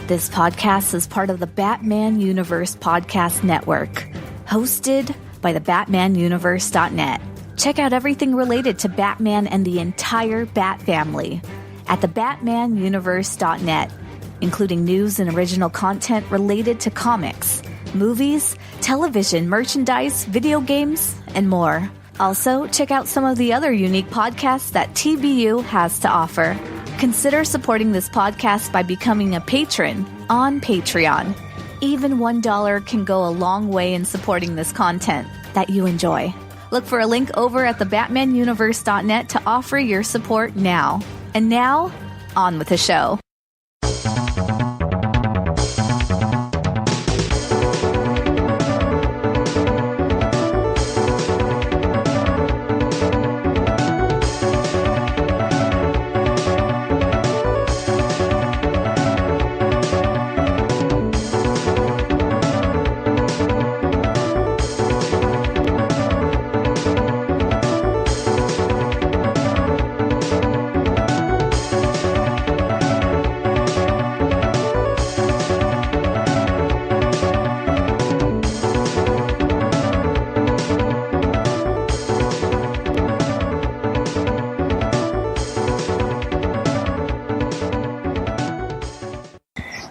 This podcast is part of the Batman Universe Podcast Network, hosted by the BatmanUniverse.net. Check out everything related to Batman and the entire Bat family at the BatmanUniverse.net, including news and original content related to comics, movies, television, merchandise, video games, and more. Also, check out some of the other unique podcasts that TBU has to offer. Consider supporting this podcast by becoming a patron on Patreon. Even $1 can go a long way in supporting this content that you enjoy. Look for a link over at the BatmanUniverse.net to offer your support now. And now, on with the show.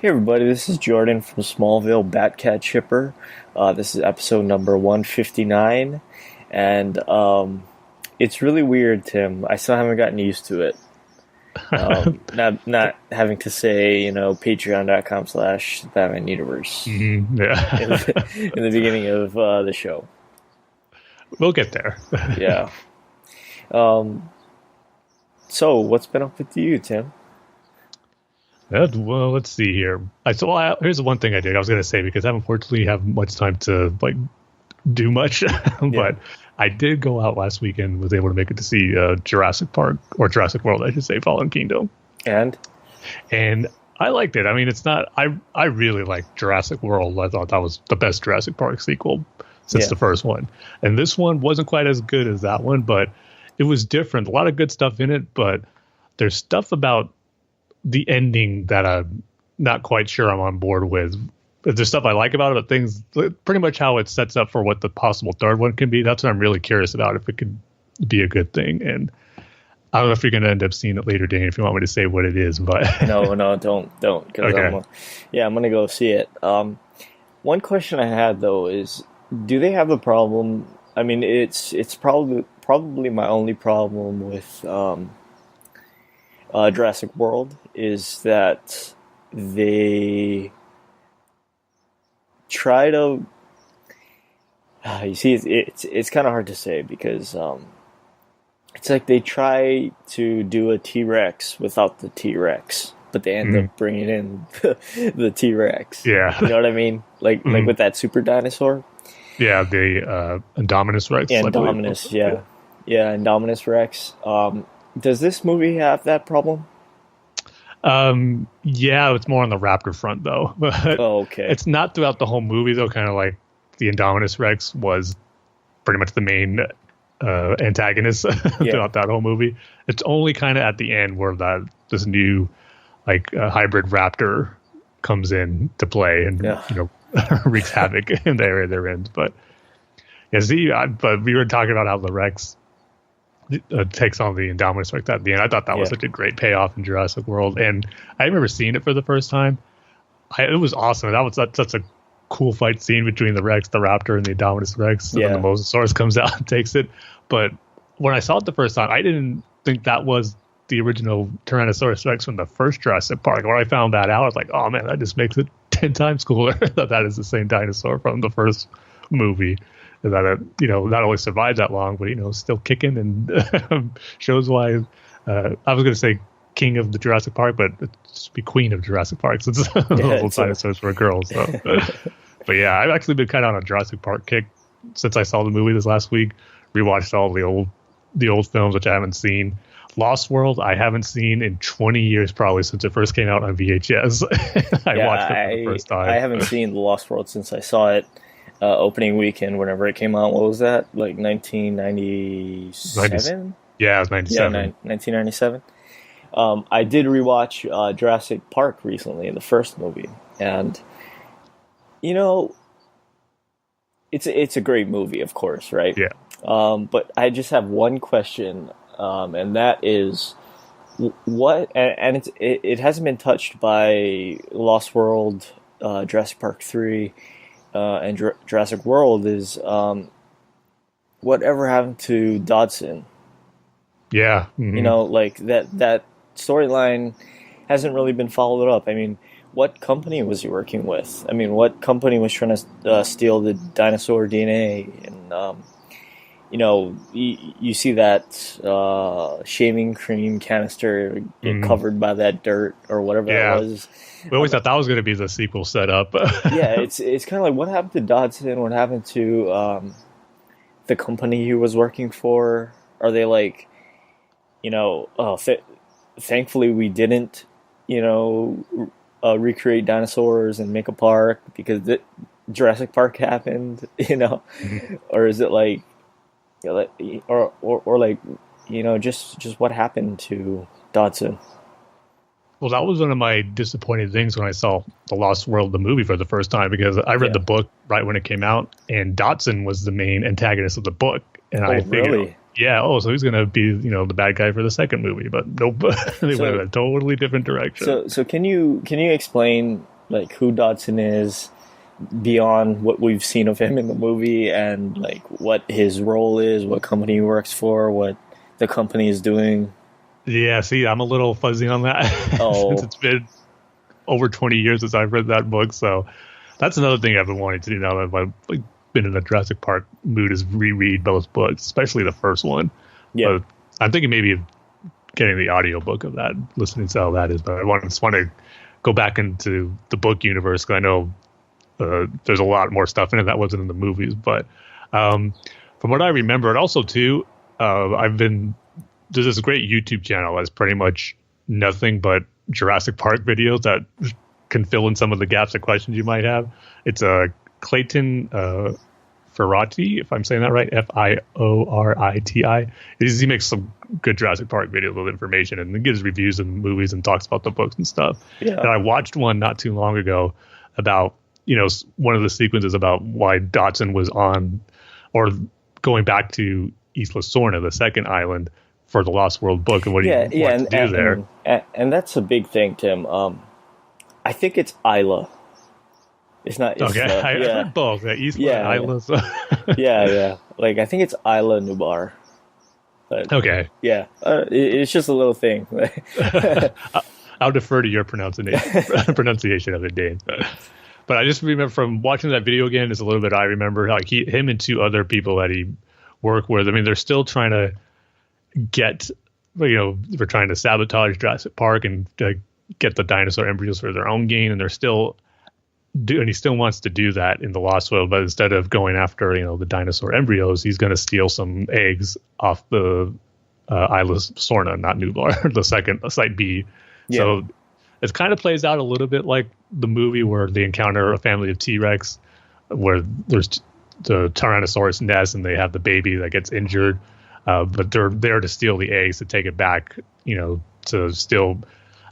Hey everybody, this is Jordan from Smallville Batcat Shipper. This is episode number 159, and it's really weird, Tim. I still haven't gotten used to it. Not having to say, patreon.com/BatmanUniverse in the beginning of the show. We'll get there. Yeah. So, what's been up with you, Tim? Well, let's see here. Here's the one thing I did. I was going to say, because I unfortunately have much time to do much, but I did go out last weekend. Was able to make it to see Jurassic Park, or Jurassic World, I should say, Fallen Kingdom. And I liked it. I mean, it's not. I really liked Jurassic World. I thought that was the best Jurassic Park sequel since the first one. And this one wasn't quite as good as that one, but it was different. A lot of good stuff in it, but there's stuff about the ending that I'm not quite sure I'm on board with. There's stuff I like about it, but things pretty much how it sets up for what the possible third one can be. That's what I'm really curious about, if it could be a good thing. And I don't know if you're going to end up seeing it later, Dane, if you want me to say what it is. But no, don't. Okay. I'm going to go see it. One question I had though is, do they have a problem? I mean, it's probably my only problem with Jurassic World is that they try to you see it's kind of hard to say, because it's like they try to do a T-Rex without the T-Rex, but they end up bringing in the T-Rex. Yeah, you know what I mean, like with that super dinosaur. Yeah, the Indominus Rex. Yeah, Indominus. Indominus Rex. Does this movie have that problem? Yeah, it's more on the raptor front, though. But okay. It's not throughout the whole movie, though. Kind of like the Indominus Rex was pretty much the main antagonist throughout that whole movie. It's only kind of at the end where this new hybrid raptor comes in to play and wreaks havoc in the area they're in. But but we were talking about how the Rex takes on the Indominus Rex at the end. I thought that was such a great payoff in Jurassic World, and I remember seeing it for the first time. It was awesome. That was such a cool fight scene between the Rex, the Raptor, and the Indominus Rex. And then the Mosasaurus comes out and takes it. But when I saw it the first time, I didn't think that was the original Tyrannosaurus Rex from the first Jurassic Park. When I found that out, I was like, oh man, that just makes it 10 times cooler that is the same dinosaur from the first movie. That it, not only survived that long, but still kicking, and shows why. I was going to say king of the Jurassic Park, but it should be queen of Jurassic Park, since little dinosaurs were girls. So. But yeah, I've actually been kind of on a Jurassic Park kick since I saw the movie this last week. Rewatched all the old films, which I haven't seen. Lost World, I haven't seen in 20 years, probably since it first came out on VHS. I watched it for the first time. I haven't seen The Lost World since I saw it opening weekend, whenever it came out. What was that? Like 1997? Yeah, it was 97. Yeah, 1997. I did rewatch Jurassic Park recently, the first movie, and you know, it's a great movie, of course, right? Yeah. But I just have one question, and that is what, and it hasn't been touched by Lost World, Jurassic Park 3, and Jurassic World is whatever happened to Dodson? Yeah. Mm-hmm. You know, like that storyline hasn't really been followed up. I mean, what company was he working with? I mean, what company was trying to steal the dinosaur DNA? And you know, you see that shaving cream canister get covered by that dirt or whatever that was. We always thought that was going to be the sequel setup. Yeah, it's kind of like, what happened to Dodson? What happened to the company he was working for? Are they like, you know, thankfully we didn't, you know, recreate dinosaurs and make a park because Jurassic Park happened, you know? Or is it like, or like, you know, just what happened to Dodson? Well, that was one of my disappointing things when I saw The Lost World, the movie, for the first time, because I read the book right when it came out, and Dodson was the main antagonist of the book. And I figured, really? So he's going to be, you know, the bad guy for the second movie, but nope, they went in a totally different direction. So can you explain like who Dodson is beyond what we've seen of him in the movie, and like what his role is, what company he works for, what the company is doing? Yeah, see, I'm a little fuzzy on that since it's been over 20 years since I've read that book. So that's another thing I've been wanting to do now that I've been in a Jurassic Park mood, is reread both books, especially the first one. Yeah, I'm thinking maybe of getting the audiobook of that, listening to how that is. But I just want to go back into the book universe, because I know there's a lot more stuff in it that wasn't in the movies. But from what I remember, and also too, there's this great YouTube channel that's pretty much nothing but Jurassic Park videos that can fill in some of the gaps and questions you might have. It's Clayton Ferrati, if I'm saying that right, Fioriti. He makes some good Jurassic Park videos with information, and he gives reviews of movies and talks about the books and stuff. Yeah. And I watched one not too long ago about, you know, one of the sequences about why Dodson was on, or going back to Isla Sorna, the second island, for the Lost World book, and what he wants to do there. And that's a big thing, Tim. I think it's Isla. It's not. It's okay, I heard both. Isla and Isla. So. yeah. Like, I think it's Isla Nubar. But, okay. Yeah, it's just a little thing. I'll defer to your pronunciation of it, Dane. But I just remember from watching that video again, it's a little bit I remember like him and two other people that he worked with. I mean, they're still trying to get, you know, they're trying to sabotage Jurassic Park and get the dinosaur embryos for their own gain, and he still wants to do that in the Lost World, but instead of going after, you know, the dinosaur embryos, he's going to steal some eggs off the Isla Sorna, not Nubar, the second Site B. Yeah. So it kind of plays out a little bit like the movie where they encounter a family of T-Rex, where there's the Tyrannosaurus nest and they have the baby that gets injured. But they're there to steal the eggs, to take it back, you know, to still.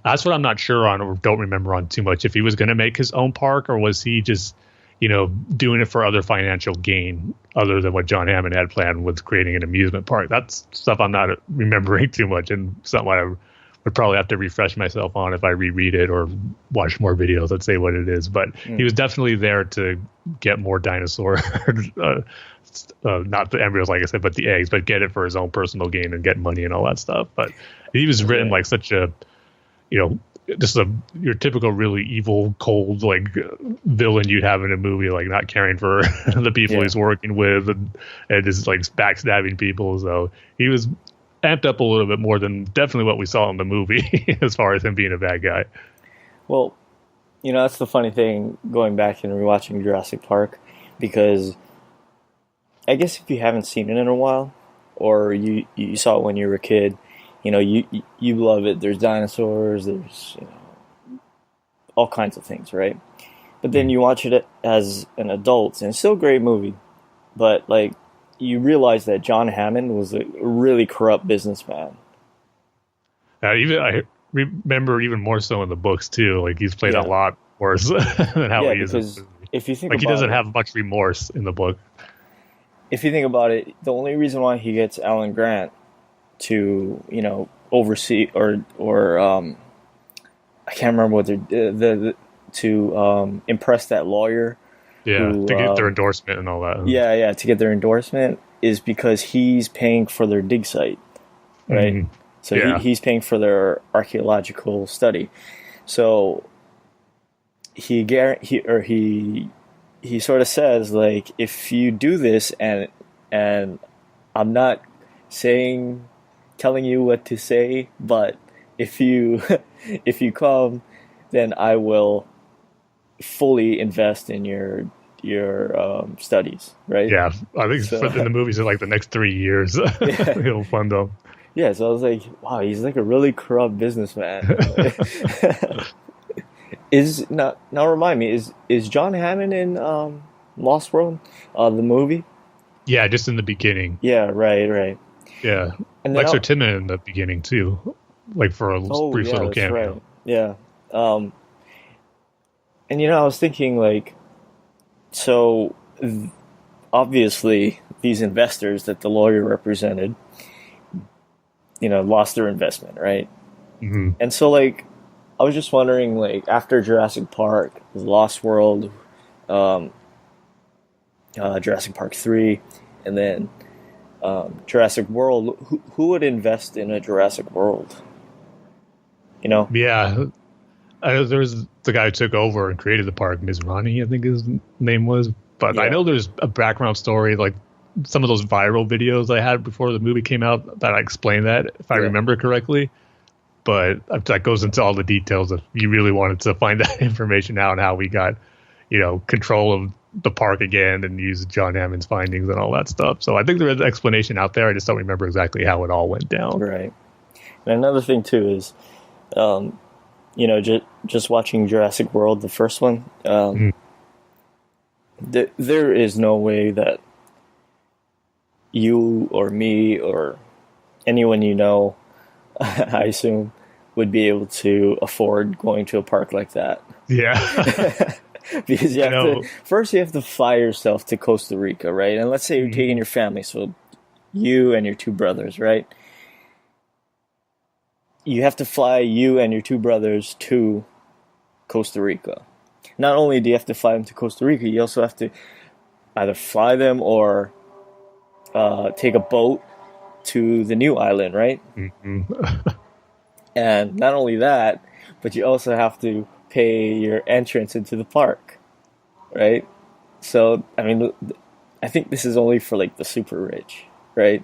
That's what I'm not sure on, or don't remember on too much. If he was going to make his own park, or was he just, you know, doing it for other financial gain other than what John Hammond had planned with creating an amusement park? That's stuff I'm not remembering too much, and something I would probably have to refresh myself on if I reread it or watch more videos that say what it is. But he was definitely there to get more dinosaur. Not the embryos, like I said, but the eggs, but get it for his own personal gain and get money and all that stuff. But he was written like such a, you know, just your typical really evil, cold, like villain you'd have in a movie, like not caring for the people he's working with, and just like backstabbing people. So he was amped up a little bit more than definitely what we saw in the movie as far as him being a bad guy. Well, you know, that's the funny thing, going back and rewatching Jurassic Park, because I guess if you haven't seen it in a while, or you saw it when you were a kid, you know, you love it. There's dinosaurs, there's, you know, all kinds of things, right? But then you watch it as an adult, and it's still a great movie, but like, you realize that John Hammond was a really corrupt businessman. Even I remember even more so in the books too. Like he's played a lot worse than how he is. Because if you think like about he doesn't it, have much remorse in the book. if you think about it, the only reason why he gets Alan Grant to oversee or I can't remember what to impress that lawyer. Yeah, to get their endorsement and all that. Yeah, to get their endorsement is because he's paying for their dig site, right? Mm-hmm. So he's paying for their archaeological study. So he sort of says, like, if you do this and I'm not telling you what to say, but if you come, then I will fully invest in your studies, right? Yeah, I think in the movies in like the next 3 years, he'll fund them. Yeah, so I was like, wow, he's like a really corrupt businessman. Now remind me, is John Hammond in Lost World, the movie? Yeah, just in the beginning. Yeah, right. Yeah, and Lexer Timmon in the beginning too, like for a brief little cameo. Right. Yeah, and I was thinking, like, so obviously these investors that the lawyer represented, lost their investment, right? Mm-hmm. And so, like, I was just wondering, like, after Jurassic Park, Lost World, Jurassic Park 3, and then Jurassic World, who would invest in a Jurassic World? Yeah. There was the guy who took over and created the park, Mizrahi, I think his name was. But I know there's a background story, like some of those viral videos I had before the movie came out that I explained that, if I remember correctly. But that goes into all the details if you really wanted to find that information out and how we got, control of the park again and use John Hammond's findings and all that stuff. So I think there is an explanation out there. I just don't remember exactly how it all went down. Right. And another thing, too, is, just watching Jurassic World, the first one, there is no way that you or me or anyone I assume, would be able to afford going to a park like that. Yeah. Because you have to fly yourself to Costa Rica, right? And let's say you're taking your family, so you and your two brothers, right? You have to fly you and your two brothers to Costa Rica. Not only do you have to fly them to Costa Rica, you also have to either fly them or take a boat to the new island, right? Mm-hmm. And not only that, but you also have to pay your entrance into the park, right? So, I mean, I think this is only for, like, the super rich, right?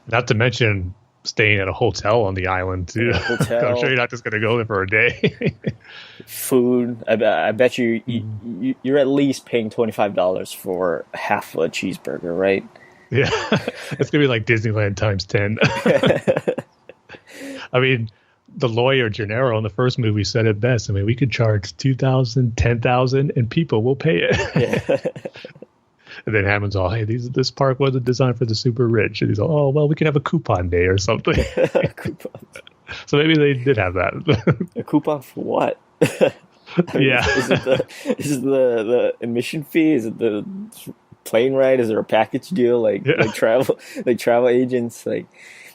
Not to mention staying at a hotel on the island, too. I'm sure you're not just going to go there for a day. Food. I bet you're at least paying $25 for half a cheeseburger, right? Yeah, it's going to be like Disneyland times 10. I mean, the lawyer, Gennaro, in the first movie said it best. I mean, we could charge $2,000, $10,000, and people will pay it. Yeah. And then Hammond's all, hey, this park wasn't designed for the super rich. And he's all, oh, well, we can have a coupon day or something. Coupon. So maybe they did have that. A coupon for what? Yeah. Is it the admission fee? Is it the plane ride? Is there a package deal like travel agents, like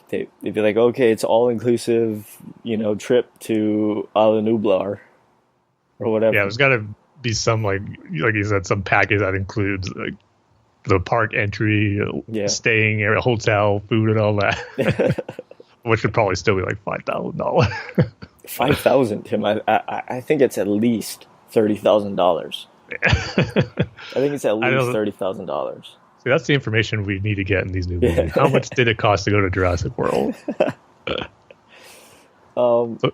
they'd be like, okay, it's all inclusive, trip to Isla Nublar or whatever. Yeah, there's got to be some like you said, some package that includes like the park entry, staying at a hotel, food, and all that, which would probably still be like $5,000. $5,000, Tim. I think it's at least $30,000. I think it's at least $30,000. See, that's the information we need to get in these new movies. Yeah. How much did it cost to go to Jurassic World? But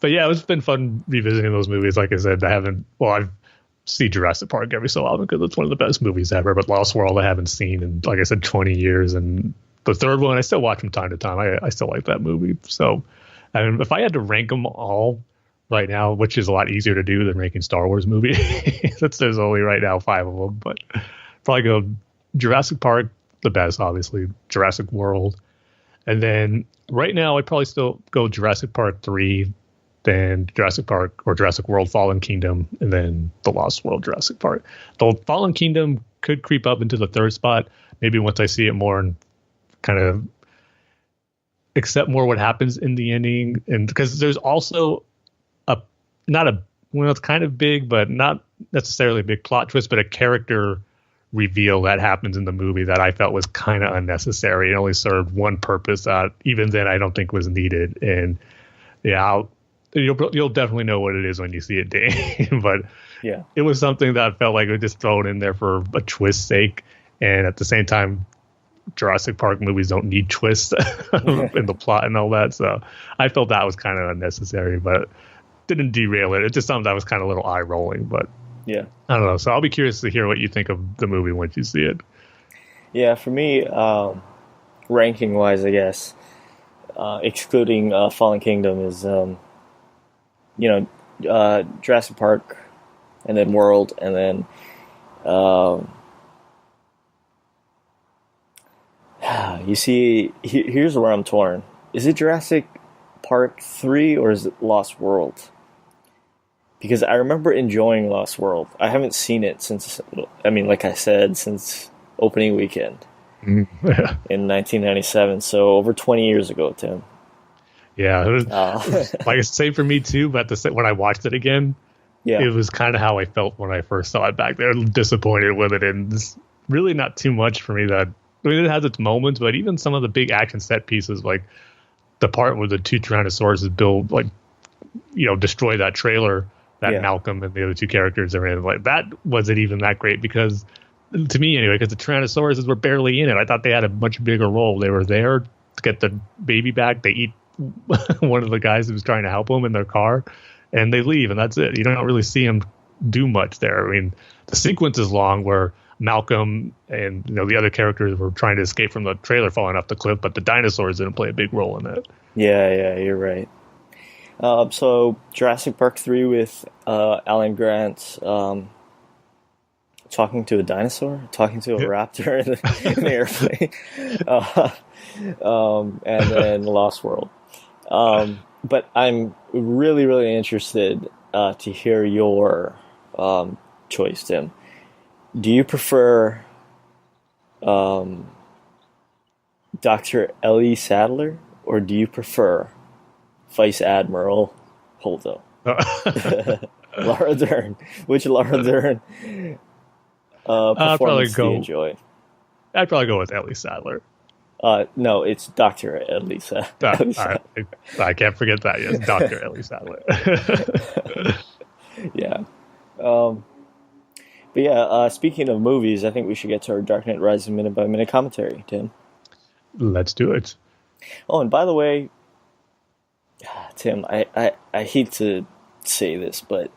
yeah, it's been fun revisiting those movies. Like I said, I've seen Jurassic Park every so often because it's one of the best movies ever. But Lost World I haven't seen in, like I said, 20 years. And the third one I still watch from time to time. I still like that movie. So, and if I had to rank them all right now, which is a lot easier to do than ranking Star Wars movies, since there's only right now 5 of them, but probably go Jurassic Park, the best, obviously, Jurassic World, And then right now, I'd probably still go Jurassic Park 3, then Jurassic Park or Jurassic World Fallen Kingdom, and then The Lost World Jurassic Park. The Fallen Kingdom could creep up into the third spot, maybe once I see it more and kind of accept more what happens in the ending. And because there's also it's kind of big, but not necessarily a big plot twist, but a character reveal that happens in the movie that I felt was kind of unnecessary. It only served one purpose that even then I don't think was needed. And yeah, you'll definitely know what it is when you see it, Dane. But yeah, it was something that felt like it was just thrown in there for a twist's sake. And at the same time, Jurassic Park movies don't need twists in the plot and all that. So I felt that was kind of unnecessary, but didn't derail it. It's just something that was kind of a little eye rolling, but yeah, I don't know. So I'll be curious to hear what you think of the movie once you see it. Yeah, for me, ranking wise, I guess, excluding Fallen Kingdom is, Jurassic Park, and then World, and then you see, here's where I'm torn. Is it Jurassic Park 3 or is it Lost World? Because I remember enjoying Lost World. I haven't seen it since, like I said, since opening weekend in 1997. So over 20 years ago, Tim. Yeah, it was, like same for me too. But when I watched it again, it was kind of how I felt when I first saw it back there. Disappointed with it, and really not too much for me. It has its moments, but even some of the big action set pieces, like the part where the two Tyrannosauruses destroy that trailer that Malcolm and the other two characters are in, like that wasn't even that great because, to me anyway, because the Tyrannosauruses were barely in it. I thought they had a much bigger role. They were there to get the baby back. They eat one of the guys who was trying to help them in their car, and they leave, and that's it. You don't really see them do much there. I mean, the sequence is long where Malcolm and the other characters were trying to escape from the trailer falling off the cliff, but the dinosaurs didn't play a big role in it. Yeah, you're right. So Jurassic Park 3 with Alan Grant talking to a dinosaur, talking to a raptor in the airplane, and then Lost World. But I'm really, really interested to hear your choice, Tim. Do you prefer Dr. Ellie Sattler, or do you prefer Vice Admiral Holdo? Laura Dern. Which Laura Dern performance do you enjoy? I'd probably go with Ellie Sattler. No, it's Dr. Ellie Sattler. I can't forget that. Yes, Dr. Ellie Sattler. Yeah. But yeah, speaking of movies, I think we should get to our Dark Knight Rises minute by minute commentary, Tim. Let's do it. Oh, and by the way, Tim, I hate to say this, but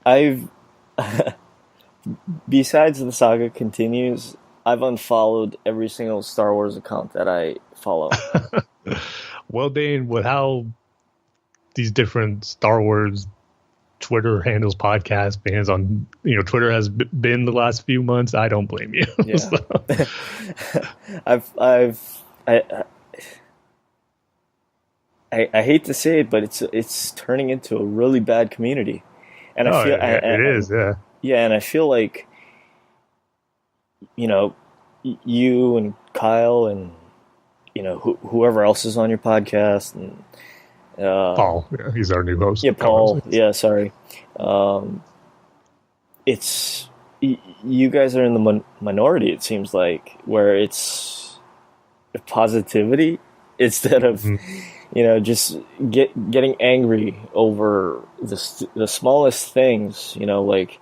I've besides the saga continues, I've unfollowed every single Star Wars account that I follow. Well, Dane, with how these different Star Wars Twitter handles, podcast fans on Twitter has been the last few months, I don't blame you. Yeah. So. I hate to say it, but it's turning into a really bad community, and I feel it is. Yeah, and I feel like you and Kyle and whoever else is on your podcast and. Paul, he's our new host. Yeah, Paul. Yeah, sorry. It's you guys are in the minority. It seems like where it's positivity instead of just getting angry over the smallest things. Like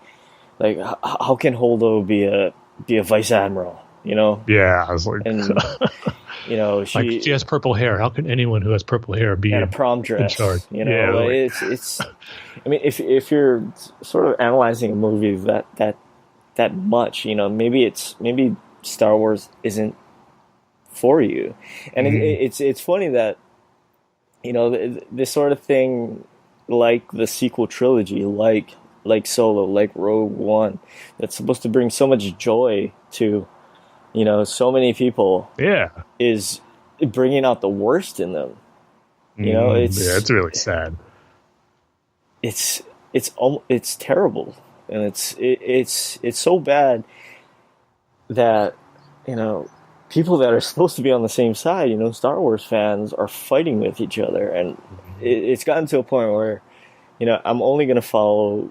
how can Holdo be a vice admiral? Yeah, I was like. And, she has purple hair. How can anyone who has purple hair be in a prom dress? In charge? It's. I mean, if you're sort of analyzing a movie that much, maybe Star Wars isn't for you, and it's funny that this sort of thing, like the sequel trilogy, like Solo, like Rogue One, that's supposed to bring so much joy to. So many people. Yeah, is bringing out the worst in them. You know, it's really sad. It's terrible, and it's so bad that, you know, people that are supposed to be on the same side, you know, Star Wars fans, are fighting with each other, and it's gotten to a point where, you know, I'm only going to follow,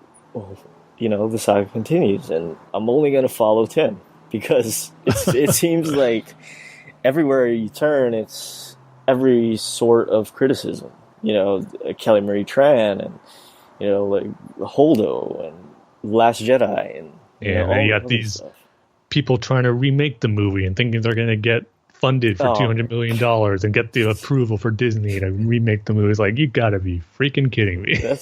you know, the saga continues, and I'm only going to follow Tim, because it seems like everywhere you turn, it's every sort of criticism. You know, Kelly Marie Tran, and, you know, like Holdo and Last Jedi, and you got these stuff. People trying to remake the movie and thinking they're going to get funded for $200 million and get the approval for Disney to remake the movie. It's like, you got to be freaking kidding me. I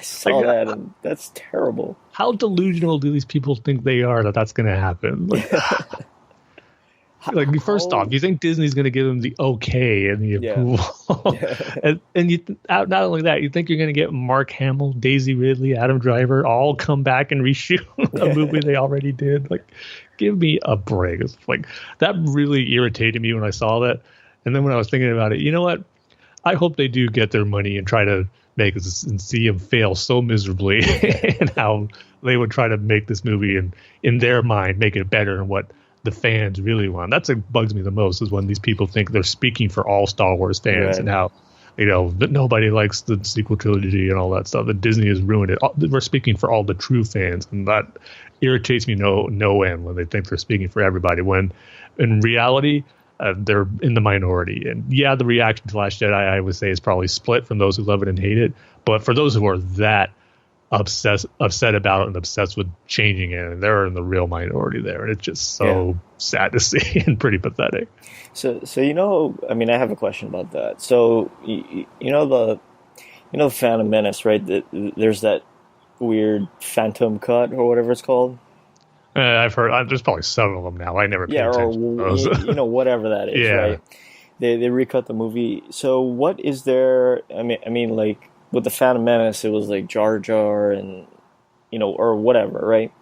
saw that, and that's terrible. How delusional do these people think they are that that's going to happen? Like, first off, you think Disney's going to give them the okay and the approval. and you not only that, you think you're going to get Mark Hamill, Daisy Ridley, Adam Driver all come back and reshoot a movie they already did. Like, give me a break. It's like, that really irritated me when I saw that. And then when I was thinking about it, you know what? I hope they do get their money and try to make this and see them fail so miserably and how they would try to make this movie and, in their mind, make it better than what the fans really want. That's what bugs me the most, is when these people think they're speaking for all Star Wars fans, and how, you know, that nobody likes the sequel trilogy and all that stuff, that Disney has ruined it. We're speaking for all the true fans, and that irritates me no end when they think they're speaking for everybody, when in reality they're in the minority. And yeah, the reaction to Last Jedi, I would say, is probably split from those who love it and hate it, but for those who are that upset about it and obsessed with changing it, and they're in the real minority there, and it's just so sad to see and pretty pathetic. So you know, I mean, I have a question about that. So you know the Phantom Menace, right? There's that weird Phantom cut or whatever it's called. I've heard. There's probably several of them now. I never paid attention to those. You know, whatever that is, right? They recut the movie. So what is there? I mean, like, with the Phantom Menace, it was like Jar Jar and, you know, or whatever, right?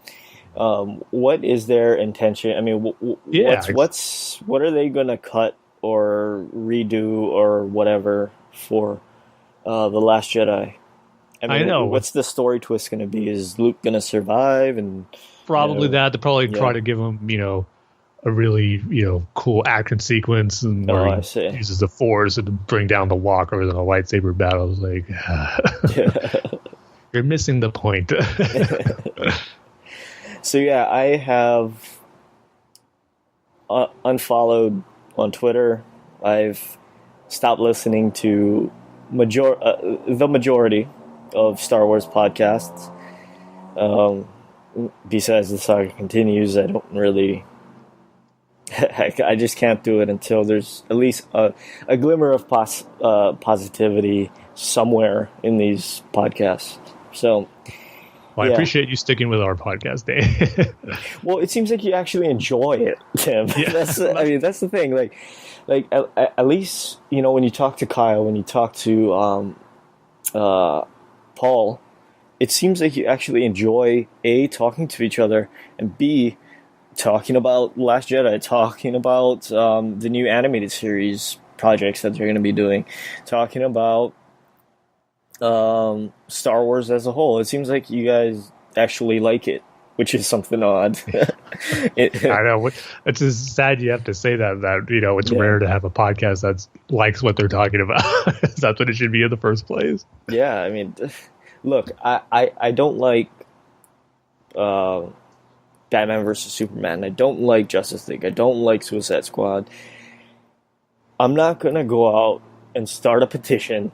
What is their intention? I mean, what are they gonna cut or redo or whatever for the Last Jedi? I know. What's the story twist gonna be? Is Luke gonna survive? And probably that. They probably try to give him, you know, a really, you know, cool action sequence, and where he uses the Force to bring down the walkers in a lightsaber battle. I was like, you're missing the point. So yeah, I have unfollowed on Twitter. I've stopped listening to the majority of Star Wars podcasts. Besides the saga continues, I don't really. I just can't do it until there's at least a glimmer of positivity somewhere in these podcasts. So, I appreciate you sticking with our podcast, Dave. Well, it seems like you actually enjoy it, Tim. Yeah. That's the thing. Like at least, you know, when you talk to Kyle, when you talk to Paul, it seems like you actually enjoy A, talking to each other, and B, talking about Last Jedi, talking about the new animated series projects that they're going to be doing, talking about Star Wars as a whole. It seems like you guys actually like it, which is something odd. I know. It's just sad you have to say that you know, it's rare to have a podcast that likes what they're talking about. That's what it should be in the first place. Yeah, I mean, look, I don't like Batman vs. Superman. I don't like Justice League. I don't like Suicide Squad. I'm not going to go out and start a petition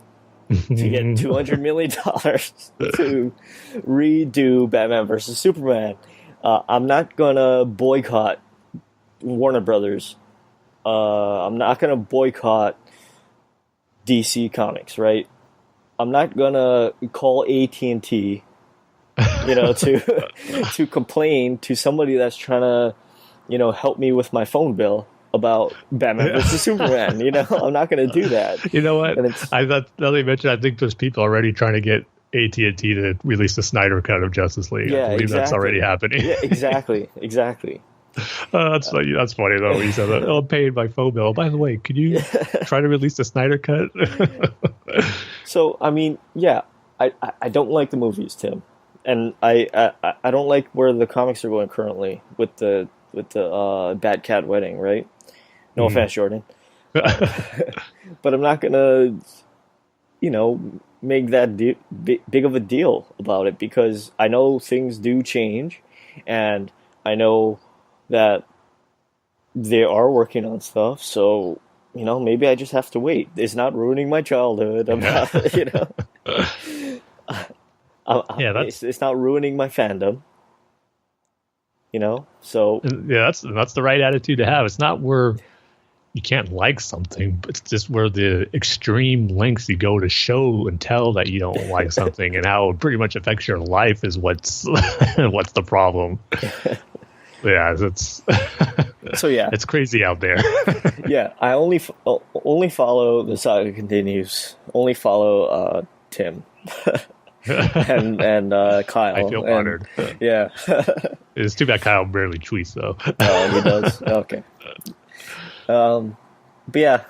to get $200 million to redo Batman vs. Superman. I'm not going to boycott Warner Brothers. I'm not going to boycott DC Comics, right? I'm not going to call AT&T, you know, to complain to somebody that's trying to, you know, help me with my phone bill about Batman vs. Superman. You know, I'm not going to do that. You know what? I thought, now that you mentioned, I think there's people already trying to get AT&T to release the Snyder cut of Justice League. Yeah, I believe that's already happening. Yeah, exactly. That's funny. That's funny though. When you said that, oh, I'm paying my phone bill. By the way, could you try to release the Snyder cut? So I mean, yeah, I don't like the movies, Tim, and I don't like where the comics are going currently with the Bat Cat wedding, right? No offense, Jordan, but I'm not gonna, make that big of a deal about it because I know things do change, and I know that they are working on stuff, so maybe I just have to wait. It's not ruining my childhood. I'm not, it's not ruining my fandom. So yeah, that's the right attitude to have. It's not where you can't like something, but it's just where the extreme lengths you go to show and tell that you don't like something and how it pretty much affects your life is what's the problem. Yeah, it's so yeah, it's crazy out there. Yeah, I only follow the saga continues. Only follow Tim and Kyle. I feel honored. Yeah, it's too bad Kyle barely tweets though. Oh, he does. Okay. But yeah,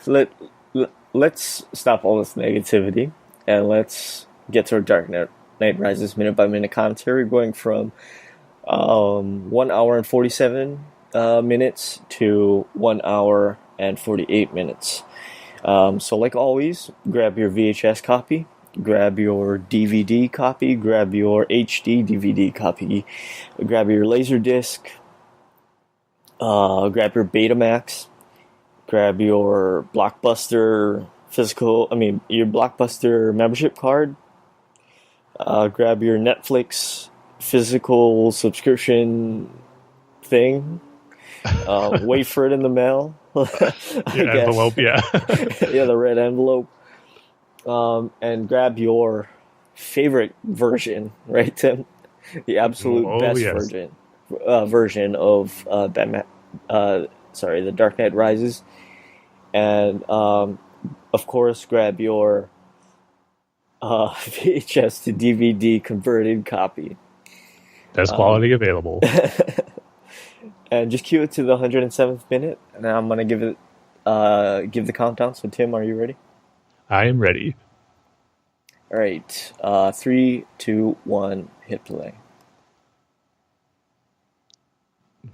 let's stop all this negativity and let's get to our Dark Knight Rises minute by minute commentary, going from 1 hour and 47 minutes to 1 hour and 48 minutes. So like always, grab your VHS copy, grab your DVD copy, grab your HD DVD copy, grab your Laserdisc, grab your Betamax, grab your Blockbuster your Blockbuster membership card, grab your Netflix physical subscription thing, wait for it in the mail. Envelope, yeah. Yeah, the red envelope. And grab your favorite version, right, Tim? The absolute best version of Batman. The Dark Knight Rises, and of course, grab your VHS to DVD converted copy. Best quality available. And just cue it to the 107th minute, and I'm gonna give the countdown. So, Tim, are you ready? I am ready. All right, 3, 2, 1, hit play.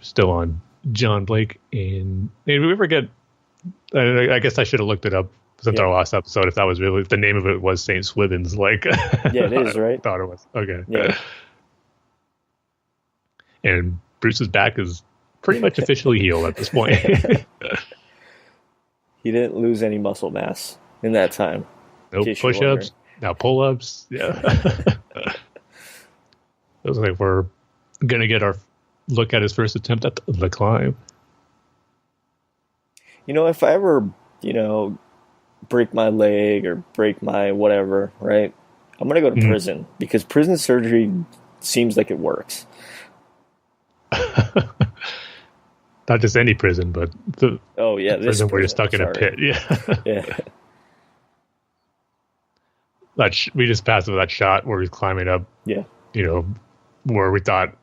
Still on John Blake, and did we ever get? I guess I should have looked it up since our last episode. If that was really the name of it was Saint Swithin's, like yeah, it is, right? Thought it was okay. Yeah. And Bruce's back is pretty much officially healed at this point. He didn't lose any muscle mass in that time. No push-ups, now pull-ups. Yeah. It was like we're gonna get our look at his first attempt at the climb. If I ever, break my leg or break my whatever, right? I'm going to go to prison because prison surgery seems like it works. Not just any prison, but the prison where you're stuck in a pit. Yeah. Yeah. We just passed over that shot where he's climbing up. Yeah. Where we thought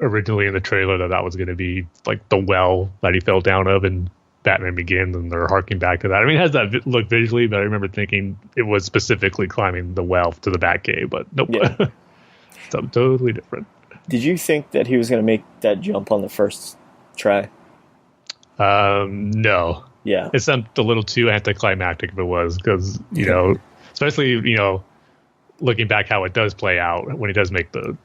originally in the trailer that was going to be like the well that he fell down of in Batman Begins, and they're harking back to that. I mean, it has that look visually, but I remember thinking it was specifically climbing the well to the Batcave, but nope. Yeah. Something totally different. Did you think that he was going to make that jump on the first try? No. Yeah. It seemed a little too anticlimactic if it was, because, especially, looking back how it does play out when he does make the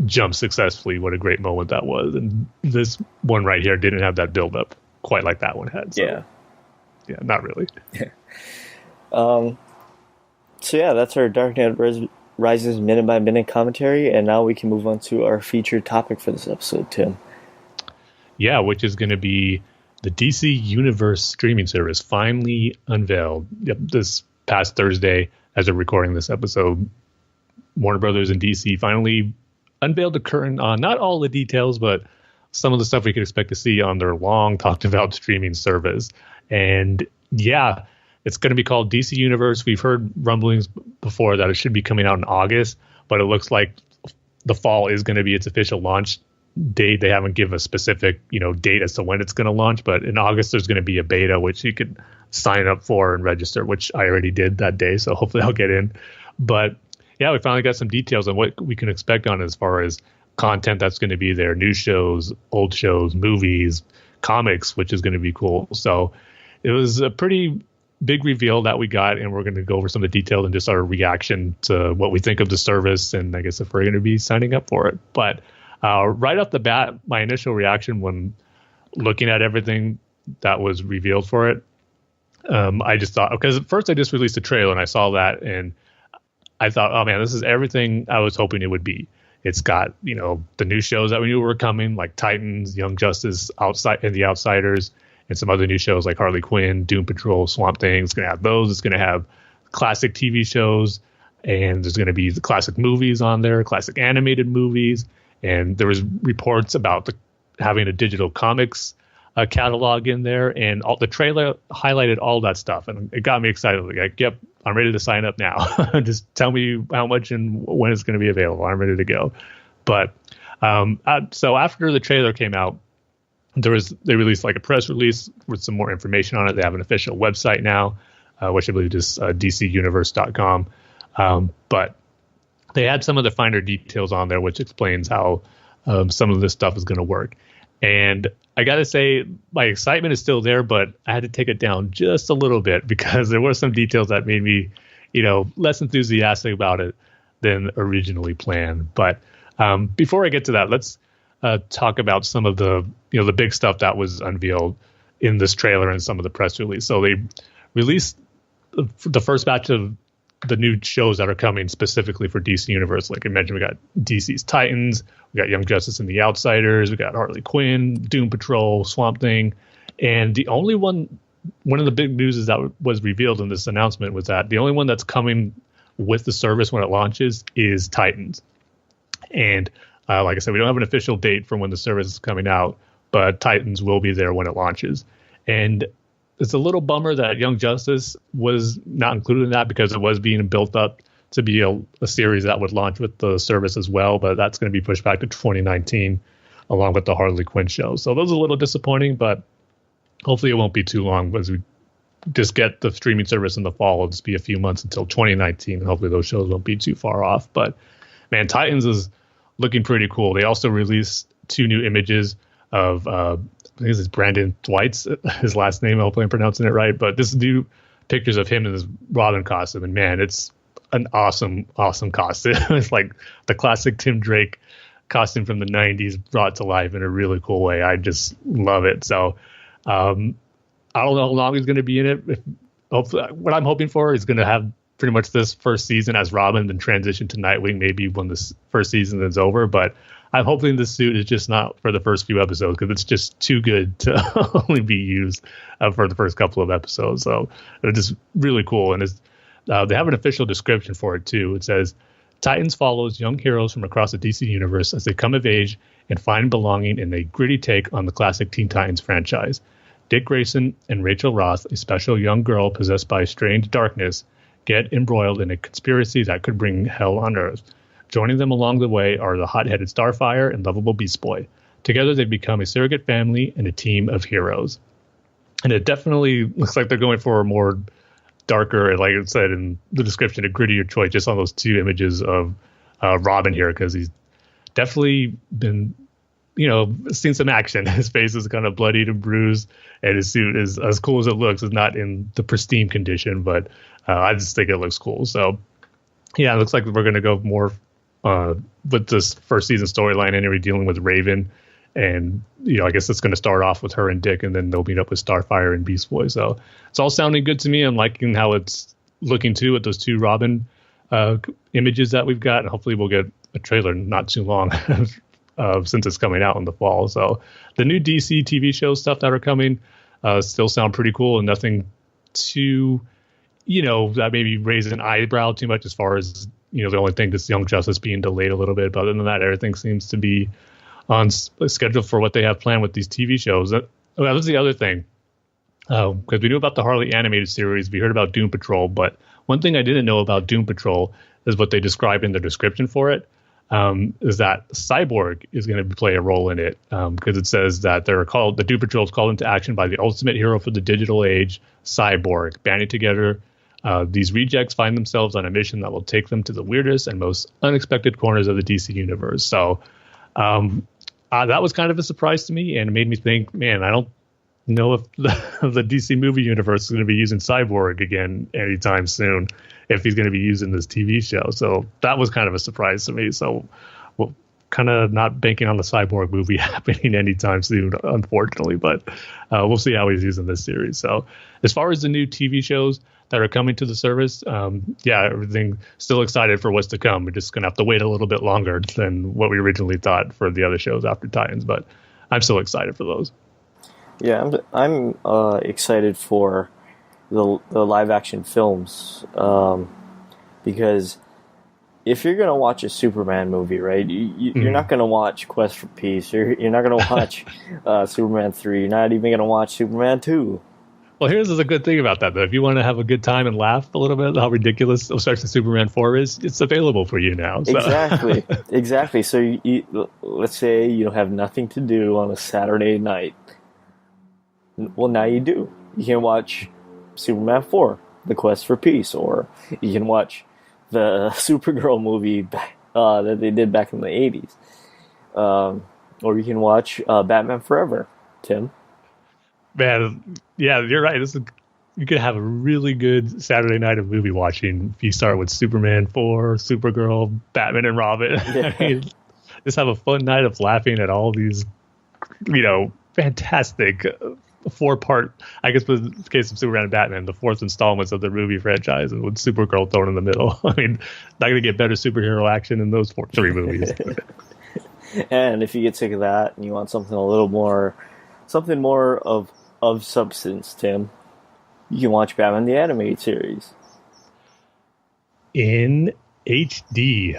jump successfully, what a great moment that was. And this one right here didn't have that build up quite like that one had. So, yeah, not really. So yeah, that's our Dark Knight Rises minute by minute commentary, and now we can move on to our featured topic for this episode, Tim. Yeah, which is going to be the DC Universe streaming service finally unveiled. Yep, this past Thursday, as we're recording this episode, Warner Brothers and DC finally unveiled the curtain on not all the details, but some of the stuff we could expect to see on their long talked about streaming service. And yeah, it's going to be called DC Universe. We've heard rumblings before that it should be coming out in August, but it looks like the fall is going to be its official launch date. They haven't given a specific, date as to when it's going to launch, but in August there's going to be a beta, which you could sign up for and register, which I already did that day. So hopefully I'll get in. But yeah, we finally got some details on what we can expect on as far as content that's going to be there, new shows, old shows, movies, comics, which is going to be cool. So it was a pretty big reveal that we got, and we're going to go over some of the details and just our reaction to what we think of the service, and I guess if we're going to be signing up for it. But right off the bat, my initial reaction when looking at everything that was revealed for it, I just thought, because at first I just released a trailer and I saw that, and I thought, oh man, this is everything I was hoping it would be. It's got, the new shows that we knew were coming, like Titans, Young Justice, Outside and The Outsiders, and some other new shows like Harley Quinn, Doom Patrol, Swamp Thing. It's going to have those. It's going to have classic TV shows, and there's going to be the classic movies on there, classic animated movies. And there was reports about having a digital comics catalog in there, and the trailer highlighted all that stuff, and it got me excited. Like, yep, I'm ready to sign up now. Just tell me how much and when it's going to be available. I'm ready to go. But so after the trailer came out, they released like a press release with some more information on it. They have an official website now, which I believe is dcuniverse.com. But they had some of the finer details on there, which explains how some of this stuff is going to work. And I got to say, my excitement is still there, but I had to take it down just a little bit because there were some details that made me, less enthusiastic about it than originally planned. But before I get to that, let's talk about some of the, the big stuff that was unveiled in this trailer and some of the press release. So they released the first batch of the new shows that are coming specifically for DC Universe. Like I mentioned, we got DC's Titans, we got Young Justice and The Outsiders, we got Harley Quinn, Doom Patrol, Swamp Thing. And the only one of the big news is that was revealed in this announcement was that the only one that's coming with the service when it launches is Titans. And like I said, we don't have an official date for when the service is coming out, but Titans will be there when it launches. And it's a little bummer that Young Justice was not included in that because it was being built up to be a series that would launch with the service as well, but that's going to be pushed back to 2019 along with the Harley Quinn show. So those are a little disappointing, but hopefully it won't be too long as we just get the streaming service in the fall. It'll just be a few months until 2019, and hopefully those shows won't be too far off. But man, Titans is looking pretty cool. They also released 2 new images of I think it's Brandon Dwight's his last name. Hopefully I'm pronouncing it right. But this new pictures of him in his Robin costume, and man, it's an awesome costume. It's like the classic Tim Drake costume from the 90s brought to life in a really cool way. I just love it. So I don't know how long he's going to be in it. Hopefully, what I'm hoping for is going to have pretty much this first season as Robin, then transition to Nightwing maybe when this first season is over. But I'm hoping this suit is just not for the first few episodes because it's just too good to only be used for the first couple of episodes. So it's just really cool. And they have an official description for it too. It says, Titans follows young heroes from across the DC universe as they come of age and find belonging in a gritty take on the classic Teen Titans franchise. Dick Grayson and Rachel Roth, a special young girl possessed by strange darkness, get embroiled in a conspiracy that could bring hell on Earth. Joining them along the way are the hot-headed Starfire and lovable Beast Boy. Together they become a surrogate family and a team of heroes. And it definitely looks like they're going for a more darker, and like I said in the description, a grittier choice just on those 2 images of Robin here, because he's definitely been, seen some action. His face is kind of bloodied and bruised, and his suit is, as cool as it looks, is not in the pristine condition, but I just think it looks cool. So yeah, it looks like we're going to go more with this first season storyline anyway, dealing with Raven, and I guess it's going to start off with her and Dick, and then they'll meet up with Starfire and Beast Boy. So it's all sounding good to me. I'm liking how it's looking too with those 2 Robin images that we've got, and hopefully we'll get a trailer not too long since it's coming out in the fall. So the new DC TV show stuff that are coming still sound pretty cool, and nothing too that maybe raise an eyebrow too much as far as the only thing that's Young Justice being delayed a little bit. But other than that, everything seems to be on schedule for what they have planned with these TV shows. That was the other thing. Because we knew about the Harley animated series. We heard about Doom Patrol. But one thing I didn't know about Doom Patrol is what they described in the description for it. is that Cyborg is going to play a role in it, because it says that the Doom Patrol is called into action by the ultimate hero for the digital age, Cyborg. Banding together, these rejects find themselves on a mission that will take them to the weirdest and most unexpected corners of the DC universe. So that was kind of a surprise to me, and it made me think, man, I don't know if the DC movie universe is going to be using Cyborg again anytime soon, if he's going to be using this TV show. So that was kind of a surprise to me. So we're kind of not banking on the Cyborg movie happening anytime soon, unfortunately, but we'll see how he's using this series. So as far as the new TV shows that are coming to the service, everything still excited for what's to come. We're just going to have to wait a little bit longer than what we originally thought for the other shows after Titans, but I'm still excited for those. Yeah, I'm excited for the live action films, because if you're gonna watch a Superman movie, right, you're not gonna watch Quest for Peace. You're not gonna watch Superman 3. You're not even gonna watch Superman 2. Well, here's the good thing about that, though. If you want to have a good time and laugh a little bit, how ridiculous Superman 4 is, it's available for you now. So. Exactly. So let's say you have nothing to do on a Saturday night. Well, now you do. You can watch Superman 4, The Quest for Peace, or you can watch the Supergirl movie that they did back in the 80s. Or you can watch Batman Forever, Tim. Man, yeah, you're right. You could have a really good Saturday night of movie watching if you start with Superman 4, Supergirl, Batman and Robin. Yeah. I mean, just have a fun night of laughing at all these, fantastic 4-part, I guess, in the case of Superman and Batman, the 4th installments of the movie franchise, and with Supergirl thrown in the middle. I mean, not going to get better superhero action in those 3 movies. And if you get sick of that and you want something more of substance, Tim, you can watch Batman the Animated Series in HD.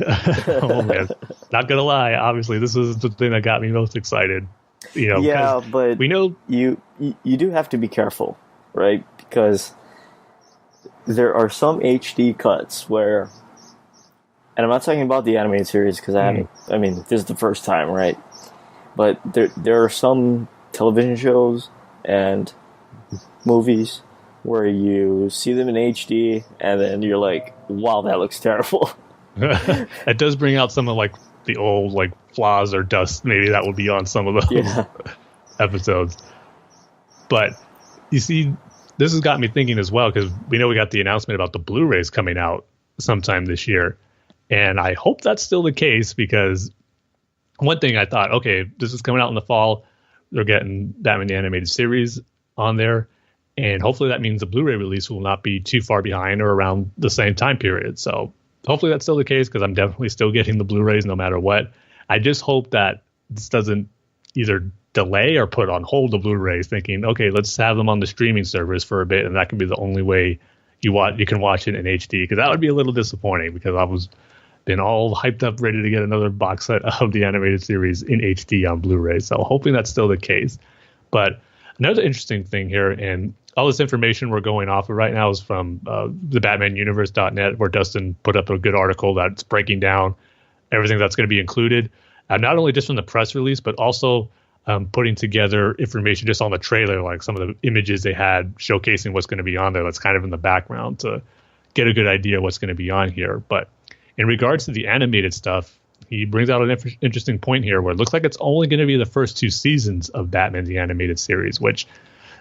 Oh man, not gonna lie. Obviously, this was the thing that got me most excited. Yeah, but we know you do have to be careful, right? Because there are some HD cuts where, and I'm not talking about the animated series because I mean, this is the first time, right? But there are some television shows and movies where you see them in HD and then you're like, wow, that looks terrible. It does bring out some of the old flaws or dust maybe that will be on some of those episodes. But you see, this has got me thinking as well, because we know we got the announcement about the Blu-rays coming out sometime this year, and I hope that's still the case, because one thing I thought, okay, this is coming out in the fall, they're getting Batman the Animated Series on there, and hopefully that means the Blu-ray release will not be too far behind or around the same time period. So hopefully that's still the case, because I'm definitely still getting the Blu-rays no matter what. I just hope that this doesn't either delay or put on hold the Blu-rays, thinking, okay, let's have them on the streaming service for a bit, and that can be the only way you can watch it in HD, because that would be a little disappointing, because I was been all hyped up, ready to get another box set of the animated series in HD on Blu-ray. So hoping that's still the case. But another interesting thing here, and all this information we're going off of right now is from the BatmanUniverse.net, where Dustin put up a good article that's breaking down everything that's going to be included, not only just from the press release, but also putting together information just on the trailer, like some of the images they had showcasing what's going to be on there that's kind of in the background to get a good idea of what's going to be on here. But in regards to the animated stuff, he brings out an interesting point here where it looks like it's only going to be the first 2 seasons of Batman the Animated Series, which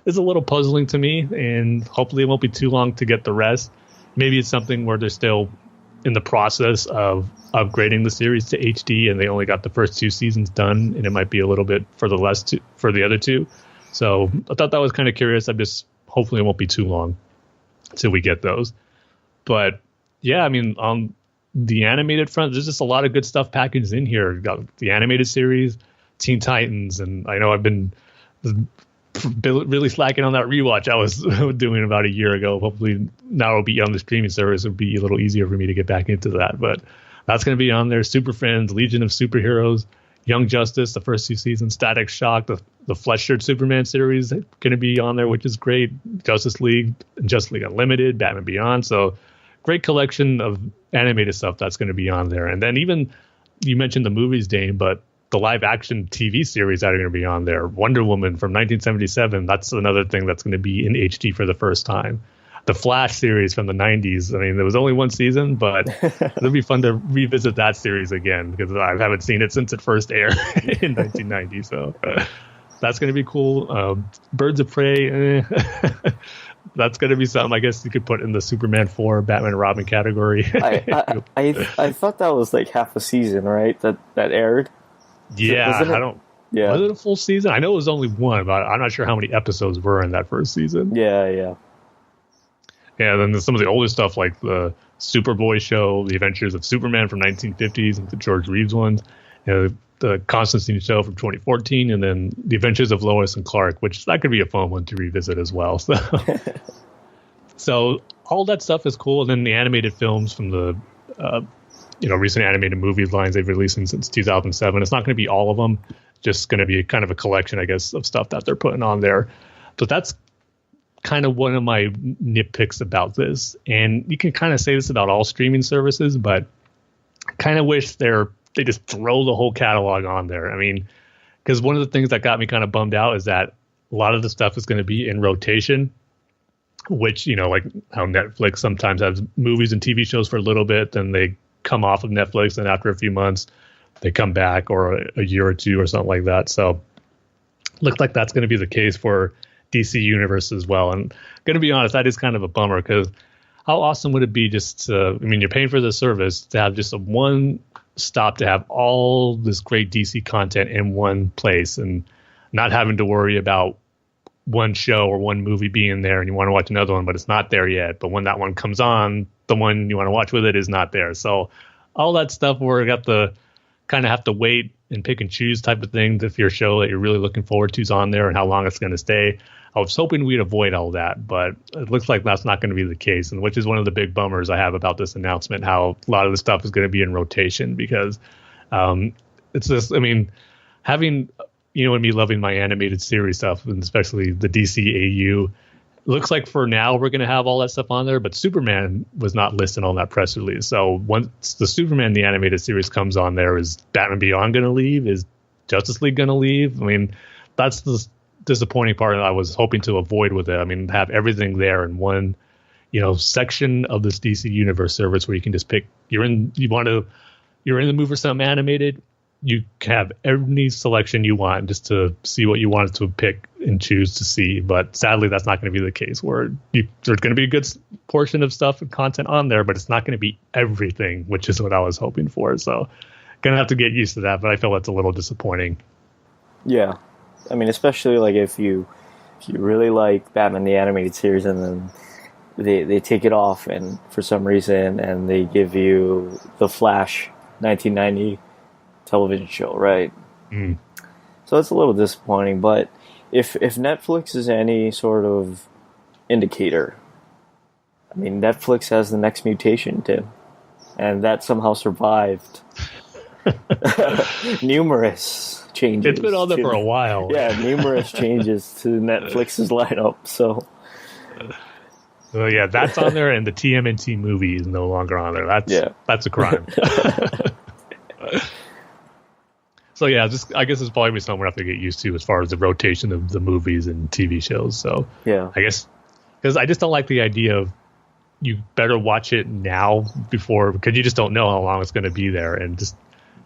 is a little puzzling to me, and hopefully it won't be too long to get the rest. Maybe it's something where they're still in the process of upgrading the series to HD, and they only got the first 2 seasons done, and it might be a little bit for the other 2. So I thought that was kind of curious. Hopefully it won't be too long till we get those. But yeah, I mean, on the animated front, there's just a lot of good stuff packaged in here. We've got the animated series, Teen Titans, and I know I've been really slacking on that rewatch I was doing about a year ago. Hopefully now it'll be on the streaming service. It'll be a little easier for me to get back into that. But that's going to be on there. Super Friends, Legion of Superheroes, Young Justice, the first 2 seasons, Static Shock, the Flesh-Shirt Superman series going to be on there, which is great. Justice League and Justice League Unlimited, Batman Beyond. So great collection of animated stuff that's going to be on there. And then even you mentioned the movies, Dane, but the live action TV series that are going to be on there, Wonder Woman from 1977, that's another thing that's going to be in HD for the first time. The Flash series from the 90s, I mean, there was only one season, but it'll be fun to revisit that series again because I haven't seen it since it first aired in 1990. So that's going to be cool. Birds of Prey, that's going to be something I guess you could put in the Superman 4 Batman and Robin category. I thought that was like half a season, right? That aired. Yeah, I don't. Yeah, was it a full season? I know it was only one, but I'm not sure how many episodes were in that first season. Yeah. Yeah, then there's some of the older stuff like the Superboy show, The Adventures of Superman from 1950s, and the George Reeves ones, the Constantine show from 2014, and then The Adventures of Lois and Clark, which that could be a fun one to revisit as well. So all that stuff is cool. And then the animated films from the recent animated movies lines they've released since 2007. It's not going to be all of them, just going to be kind of a collection, I guess, of stuff that they're putting on there. But that's kind of one of my nitpicks about this. And you can kind of say this about all streaming services, but I kind of wish they just throw the whole catalog on there. I mean, because one of the things that got me kind of bummed out is that a lot of the stuff is going to be in rotation, which, like how Netflix sometimes has movies and TV shows for a little bit, then they come off of Netflix, and after a few months they come back, or a year or two or something like that. So looks like that's going to be the case for DC Universe as well. And going to be honest, that is kind of a bummer, because how awesome would it be just to, you're paying for the service to have just a one stop to have all this great DC content in one place and not having to worry about one show or one movie being there and you want to watch another one, but it's not there yet. But when that one comes on, the one you want to watch with it is not there. So all that stuff where you got the kind of have to wait and pick and choose type of thing if your show that you're really looking forward to is on there and how long it's going to stay. I was hoping we'd avoid all that, but it looks like that's not going to be the case, and which is one of the big bummers I have about this announcement, how a lot of the stuff is going to be in rotation, because it's just, having, and me loving my animated series stuff, and especially the DCAU, looks like for now we're going to have all that stuff on there, but Superman was not listed on that press release. So once the Superman, the animated series, comes on there, is Batman Beyond going to leave? Is Justice League going to leave? That's the disappointing part that I was hoping to avoid with it. Have everything there in one, section of this DC Universe service where you can just pick. You're in the mood for something animated. You can have any selection you want just to see what you wanted to pick and choose to see. But sadly, that's not going to be the case, where there's going to be a good portion of stuff and content on there, but it's not going to be everything, which is what I was hoping for. So going to have to get used to that, but I feel that's a little disappointing. Yeah. Especially like if you really like Batman the Animated Series and then they take it off and for some reason and they give you the Flash 1990 television show, right? Mm. So that's a little disappointing. But if Netflix is any sort of indicator, Netflix has the Next Mutation, Tim, and that somehow survived numerous changes. It's been on there for a while. Yeah, numerous changes to Netflix's lineup. So yeah, that's on there, and the TMNT movie is no longer on there. That's a crime. So yeah, I guess it's probably something we have to get used to as far as the rotation of the movies and TV shows. So yeah, I guess because I just don't like the idea of you better watch it now because you just don't know how long it's going to be there, and just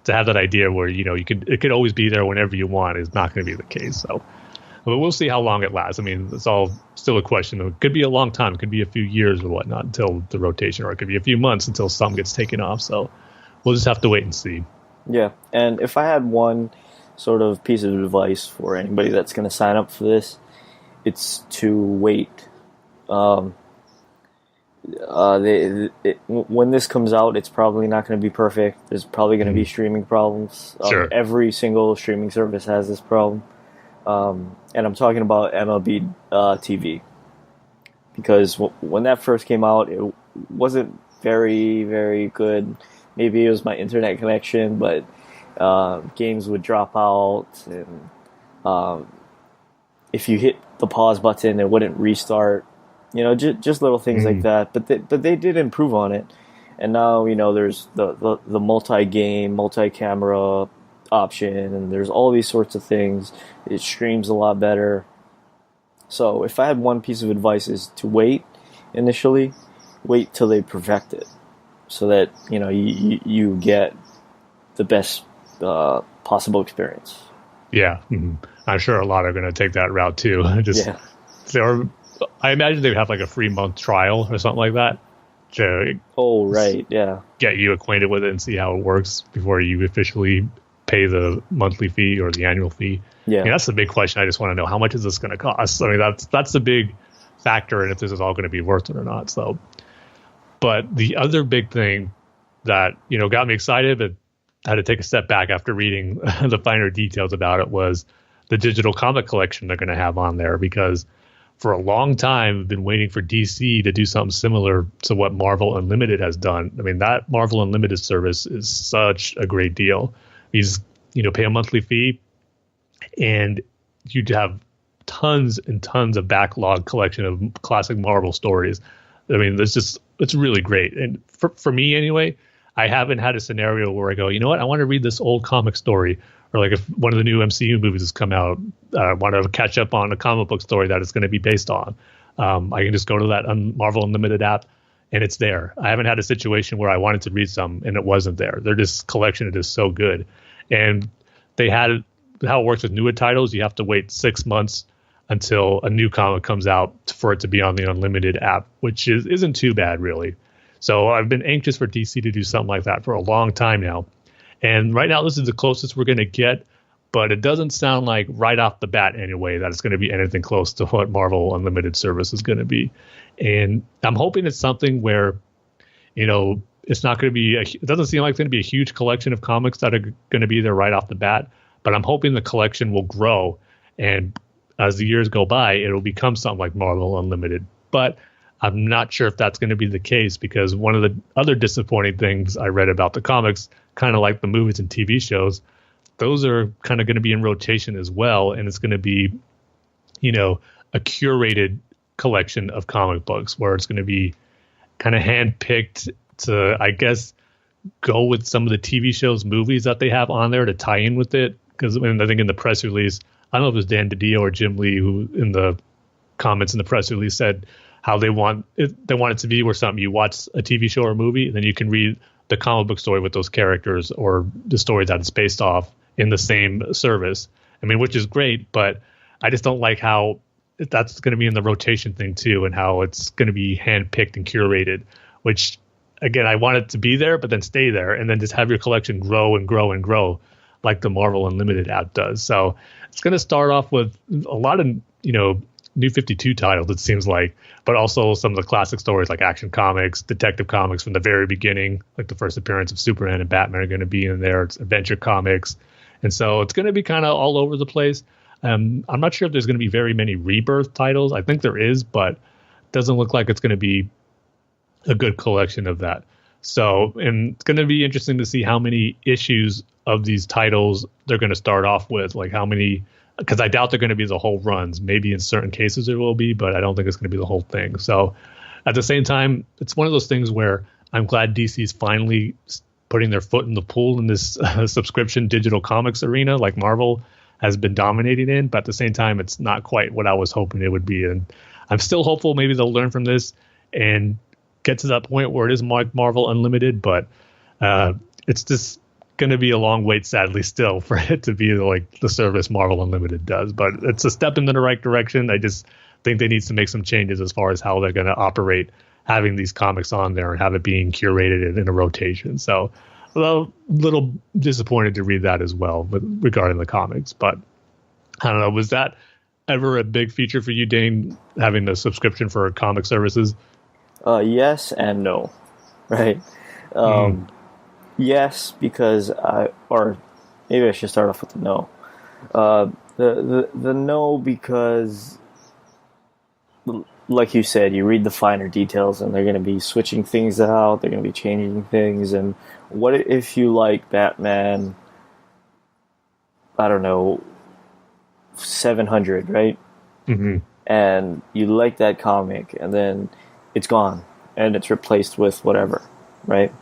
to have that idea where it could always be there whenever you want is not going to be the case. So, but we'll see how long it lasts. It's all still a question. It could be a long time. It could be a few years or whatnot until the rotation, or it could be a few months until something gets taken off. So we'll just have to wait and see. Yeah, and if I had one sort of piece of advice for anybody that's going to sign up for this, it's to wait. When this comes out, it's probably not going to be perfect. There's probably going to be streaming problems. Sure. Every single streaming service has this problem. And I'm talking about MLB TV. Because when that first came out, it wasn't very, very good. Maybe it was my internet connection, but games would drop out, and if you hit the pause button, it wouldn't restart. Just little things like that. But they did improve on it. And now, there's the multi-game, multi-camera option, and there's all these sorts of things. It streams a lot better. So if I had one piece of advice, is to wait initially, wait till they perfect it, so that you get the best possible experience. Yeah, I'm sure a lot are going to take that route too. I imagine they would have like a free month trial or something like that to get you acquainted with it and see how it works before you officially pay the monthly fee or the annual fee. Yeah, that's the big question. I just want to know, how much is this going to cost? I mean, that's the big factor, and if this is all going to be worth it or not. So, but the other big thing that got me excited, but had to take a step back after reading the finer details about it, was the digital comic collection they're going to have on there, because for a long time I've been waiting for DC to do something similar to what Marvel Unlimited has done. I mean, that Marvel Unlimited service is such a great deal. You pay a monthly fee, and you'd have tons and tons of backlog collection of classic Marvel stories. I mean, it's really great. And for me anyway, I haven't had a scenario where I go, you know what, I want to read this old comic story, or like if one of the new MCU movies has come out, I want to catch up on a comic book story that it's going to be based on. I can just go to that Marvel Unlimited app, and it's there. I haven't had a situation where I wanted to read some and it wasn't there. Their just collection, it is so good. And they had how it works with newer titles. You have to wait 6 months until a new comic comes out for it to be on the Unlimited app, which isn't too bad, really. So I've been anxious for DC to do something like that for a long time now. And right now, this is the closest we're going to get, but it doesn't sound like right off the bat anyway that it's going to be anything close to what Marvel Unlimited service is going to be. And I'm hoping it's something where, it's not going to be, it doesn't seem like it's going to be a huge collection of comics that are going to be there right off the bat, but I'm hoping the collection will grow. And as the years go by, it'll become something like Marvel Unlimited. But I'm not sure if that's going to be the case, because one of the other disappointing things I read about the comics, kind of like the movies and TV shows, those are kind of going to be in rotation as well. And it's going to be, a curated collection of comic books where it's going to be kind of handpicked to, I guess, go with some of the TV shows, movies that they have on there to tie in with it. Because I think in the press release, I don't know if it was Dan DiDio or Jim Lee who in the comments in the press release said how they want it to be where something you watch a TV show or movie, and then you can read the comic book story with those characters or the story that it's based off in the same service. I mean, which is great, but I just don't like how that's going to be in the rotation thing too, and how it's going to be handpicked and curated, which again, I want it to be there, but then stay there and then just have your collection grow and grow and grow like the Marvel Unlimited app does. So it's going to start off with a lot of, New 52 titles, it seems like, but also some of the classic stories like Action Comics, Detective Comics from the very beginning, like the first appearance of Superman and Batman are going to be in there. It's Adventure Comics. And so it's going to be kind of all over the place. I'm not sure if there's going to be very many Rebirth titles. I think there is, but it doesn't look like it's going to be a good collection of that. So, and it's going to be interesting to see how many issues of these titles they're going to start off with, like how many, because I doubt they're going to be the whole runs. Maybe in certain cases there will be, but I don't think it's going to be the whole thing. So at the same time, it's one of those things where I'm glad DC's finally putting their foot in the pool in this subscription digital comics arena like Marvel has been dominating in. But at the same time, it's not quite what I was hoping it would be. And I'm still hopeful maybe they'll learn from this and get to that point where it is Marvel Unlimited. But it's just going to be a long wait, sadly, still, for it to be like the service Marvel Unlimited does. But it's a step in the right direction. I just think they need to make some changes as far as how they're going to operate having these comics on there and have it being curated in a rotation. So a little disappointed to read that as well, but regarding the comics. But I don't know, was that ever a big feature for you, Dane, having the subscription for comic services? Yes and no, right? Yes, because or maybe I should start off with the no. The no, because, like you said, you read the finer details, and they're going to be switching things out. They're going to be changing things. And what if you like Batman? I don't know, 700, right? Mm-hmm. And you like that comic, and then it's gone, and it's replaced with whatever. right?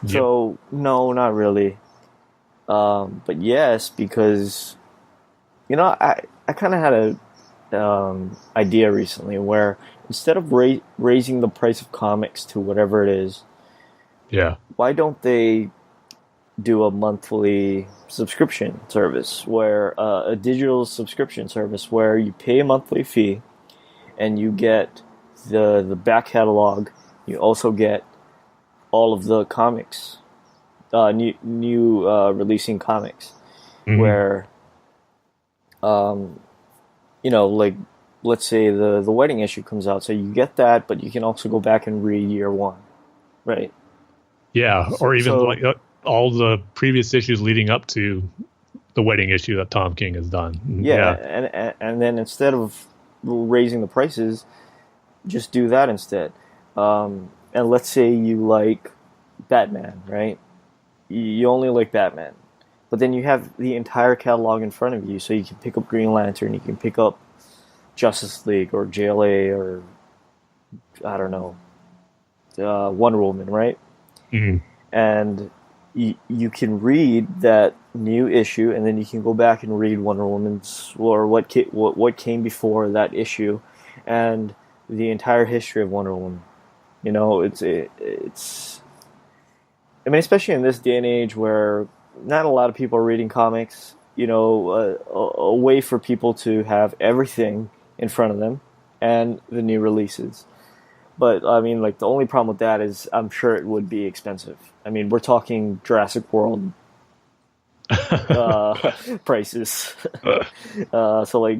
Yep. So no, not really. But yes, because I kind of had a idea recently where instead of raising the price of comics to whatever it is, Yeah. why don't they do a monthly subscription service where a digital subscription service where you pay a monthly fee and you get the back catalog. You also get all of the comics, new releasing comics, where like let's say the wedding issue comes out, so you get that, but you can also go back and read year one, right? Yeah, or even So, like all the previous issues leading up to the wedding issue that Tom King has done. Yeah. And then instead of raising the prices, just do that instead. And let's say you like Batman, right? You only like Batman, but then you have the entire catalog in front of you, so you can pick up Green Lantern, you can pick up Justice League or JLA or I don't know, Wonder Woman, right? Mm-hmm. And you can read that new issue, and then you can go back and read Wonder Woman's or what came before that issue, and the entire history of Wonder Woman. It's. I mean, especially in this day and age where not a lot of people are reading comics. A way for people to have everything in front of them and the new releases. But, I mean, like, the only problem with that is I'm sure it would be expensive. I mean, we're talking Jurassic World prices. So, like,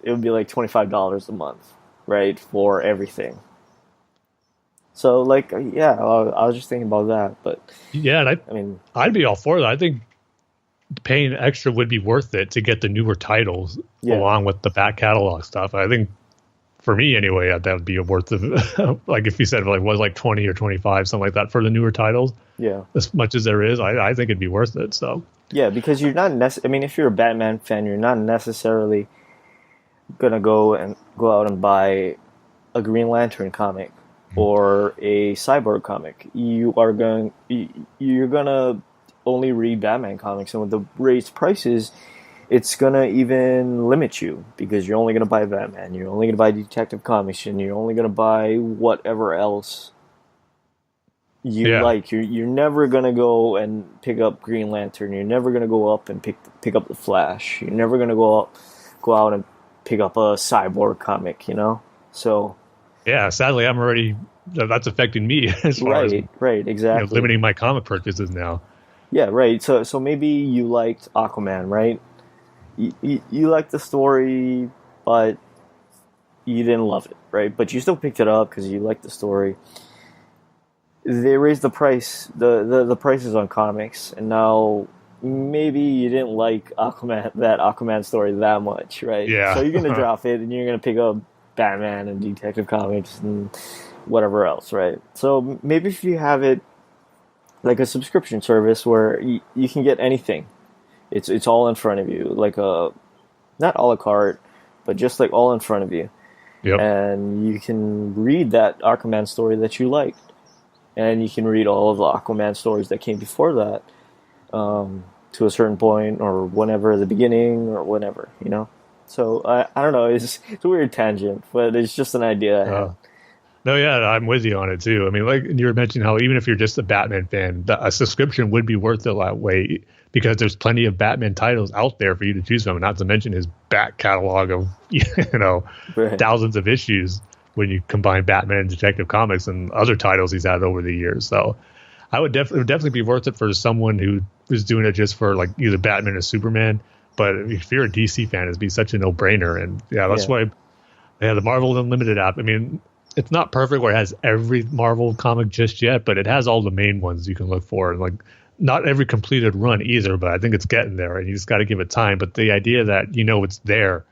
it would be like $25 a month, right, for everything. So, like, yeah, I was just thinking about that. But, yeah, and I mean, I'd be all for that. I think paying extra would be worth it to get the newer titles along with the back catalog stuff. I think, for me anyway, that would be worth it. Like if you said it was like 20 or 25, something like that for the newer titles. Yeah. As much as there is, I think it'd be worth it. So. Yeah, because you're not I mean, if you're a Batman fan, you're not necessarily gonna go out and buy a Green Lantern comic or a Cyborg comic. You're gonna only read Batman comics, and with the raised prices, it's gonna even limit you because you're only gonna buy Batman, you're only gonna buy Detective Comics, and you're only gonna buy whatever else you like. You're never gonna go and pick up Green Lantern. You're never gonna go up and pick up the Flash. You're never gonna go out and pick up a Cyborg comic. So. Yeah, sadly, that's affecting me as far as right, exactly. Limiting my comic purchases now. Yeah, right. So maybe you liked Aquaman, right? You liked the story, but you didn't love it, right? But you still picked it up because you liked the story. They raised the price, the prices on comics, and now maybe you didn't like that Aquaman story that much, right? Yeah. So you're gonna drop it, and you're gonna pick up Batman and Detective Comics and whatever else, right? So maybe if you have it like a subscription service where you can get anything. It's all in front of you, like not a la carte, but just like all in front of you. Yep. And you can read that Aquaman story that you liked, and you can read all of the Aquaman stories that came before that, to a certain point or whenever, the beginning or whenever, So I don't know. It's a weird tangent, but it's just an idea I had. No, yeah, I'm with you on it too. I mean, like you were mentioning how even if you're just a Batman fan, a subscription would be worth it that way because there's plenty of Batman titles out there for you to choose from, not to mention his back catalog of thousands of issues when you combine Batman and Detective Comics and other titles he's had over the years. So it would definitely be worth it for someone who is doing it just for like either Batman or Superman. But if you're a DC fan, it'd be such a no-brainer. And that's why the Marvel Unlimited app, I mean, it's not perfect where it has every Marvel comic just yet, but it has all the main ones you can look for. And like, not every completed run either, but I think it's getting there, and you just got to give it time. But the idea that it's there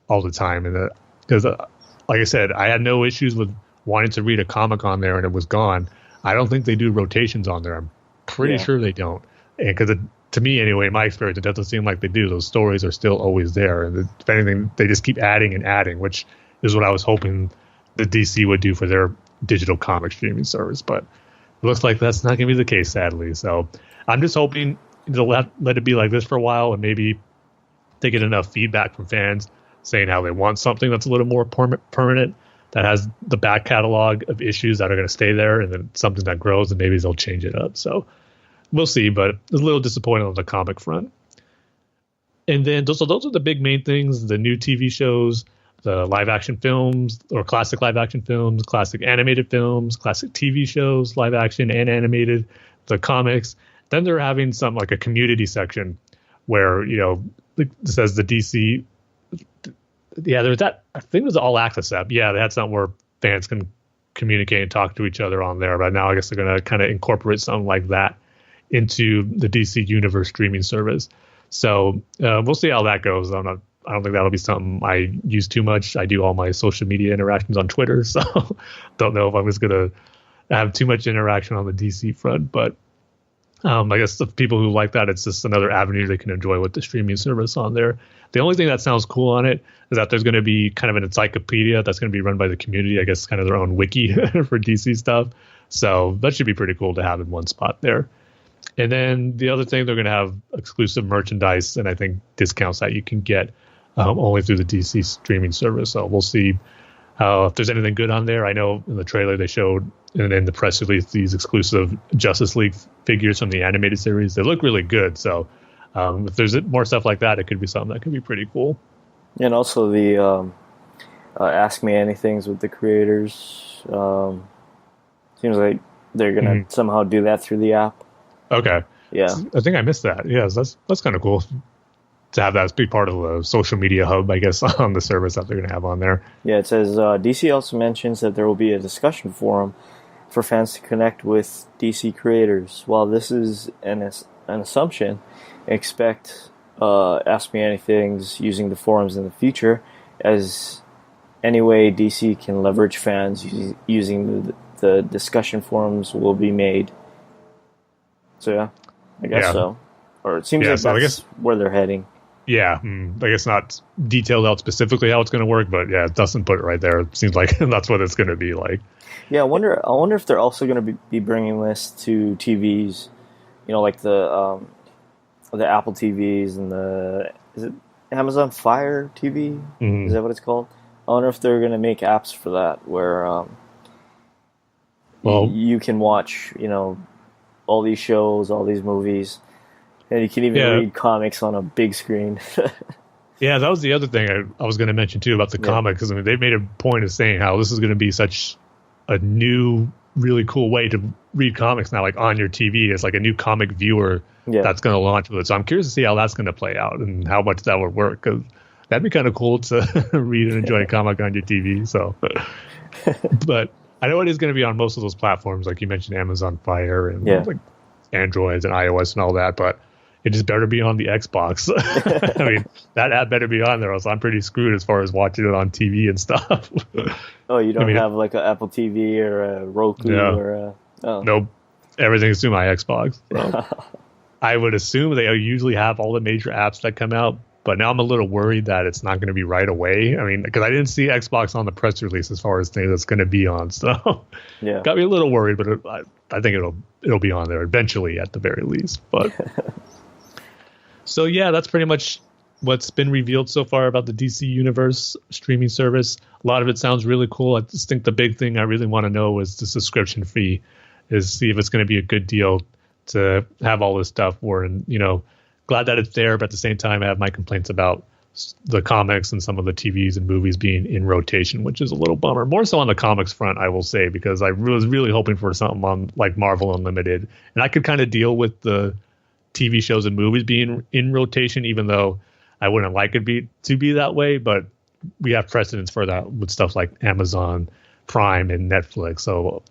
all the time, and because like I said, I had no issues with wanting to read a comic on there and it was gone. I don't think they do rotations on there. I'm pretty sure they don't, and because to me anyway, in my experience, it doesn't seem like they do. Those stories are still always there, and if anything, they just keep adding and adding, which is what I was hoping the DC would do for their digital comic streaming service. But looks like that's not going to be the case, sadly. So I'm just hoping to let it be like this for a while, and maybe they get enough feedback from fans saying how they want something that's a little more permanent, that has the back catalog of issues that are going to stay there, and then something that grows, and maybe they'll change it up. So we'll see, but it's a little disappointing on the comic front. And then those are the big main things: the new TV shows, the live action films, or classic live action films, classic animated films, classic TV shows, live action and animated, the comics. Then they're having some like a community section where, it says the DC. Yeah, there's that. I think it was the All Access app. Yeah, they had something where fans can communicate and talk to each other on there. But now I guess they're going to kind of incorporate something like that into the DC Universe streaming service. So we'll see how that goes. I don't think that'll be something I use too much. I do all my social media interactions on Twitter, so don't know if I was going to have too much interaction on the DC front. But I guess the people who like that, it's just another avenue they can enjoy with the streaming service on there. The only thing that sounds cool on it is that there's going to be kind of an encyclopedia that's going to be run by the community, I guess kind of their own wiki for DC stuff. So that should be pretty cool to have in one spot there. And then the other thing, they're going to have exclusive merchandise and I think discounts that you can get only through the DC streaming service. So we'll see if there's anything good on there. I know in the trailer they showed, and in the press release, these exclusive Justice League figures from the animated series. They look really good. So if there's more stuff like that, it could be something that could be pretty cool. And also the Ask Me Anythings with the creators. Seems like they're going to somehow do that through the app. Okay. Yeah. I think I missed that. Yes, that's kind of cool to have that be part of the social media hub, I guess, on the service that they're going to have on there. Yeah, it says DC also mentions that there will be a discussion forum for fans to connect with DC creators. While this is an assumption, expect Ask Me Anythings using the forums in the future as any way DC can leverage fans using the discussion forums will be made. So yeah, I guess so. Or it seems like that's where they're heading. Yeah, I guess not detailed out specifically how it's going to work, but yeah, Dustin put it right there. It seems like that's what it's going to be like. Yeah, I wonder if they're also going to be bringing this to TVs, like the Apple TVs and is it Amazon Fire TV? Is that what it's called? I wonder if they're going to make apps for that where you can watch, all these shows, all these movies, and you can even read comics on a big screen. Yeah, that was the other thing I was going to mention too about the comics. Because they've made a point of saying how this is going to be such a new, really cool way to read comics now, like on your TV. It's like a new comic viewer that's going to launch with it. So I'm curious to see how that's going to play out and how much that would work. Because that'd be kind of cool to read and enjoy a comic on your TV. So, but I know it is going to be on most of those platforms, like you mentioned, Amazon Fire and like Androids and iOS and all that. But it just better be on the Xbox. I mean, that app better be on there, else I'm pretty screwed as far as watching it on TV and stuff. Oh, you don't have like an Apple TV or a Roku or a... Nope. Everything's through my Xbox. So. I would assume they usually have all the major apps that come out, but now I'm a little worried that it's not going to be right away. I mean, because I didn't see Xbox on the press release as far as things that's going to be on. So got me a little worried, but I think it'll be on there eventually at the very least. But... So yeah, that's pretty much what's been revealed so far about the DC Universe streaming service. A lot of it sounds really cool. I just think the big thing I really want to know is the subscription fee, is see if it's going to be a good deal to have all this stuff. Glad that it's there, but at the same time, I have my complaints about the comics and some of the TVs and movies being in rotation, which is a little bummer. More so on the comics front, I will say, because I was really hoping for something on like Marvel Unlimited, and I could kind of deal with the TV shows and movies being in rotation, even though I wouldn't like it to be that way. But we have precedents for that with stuff like Amazon Prime and Netflix. So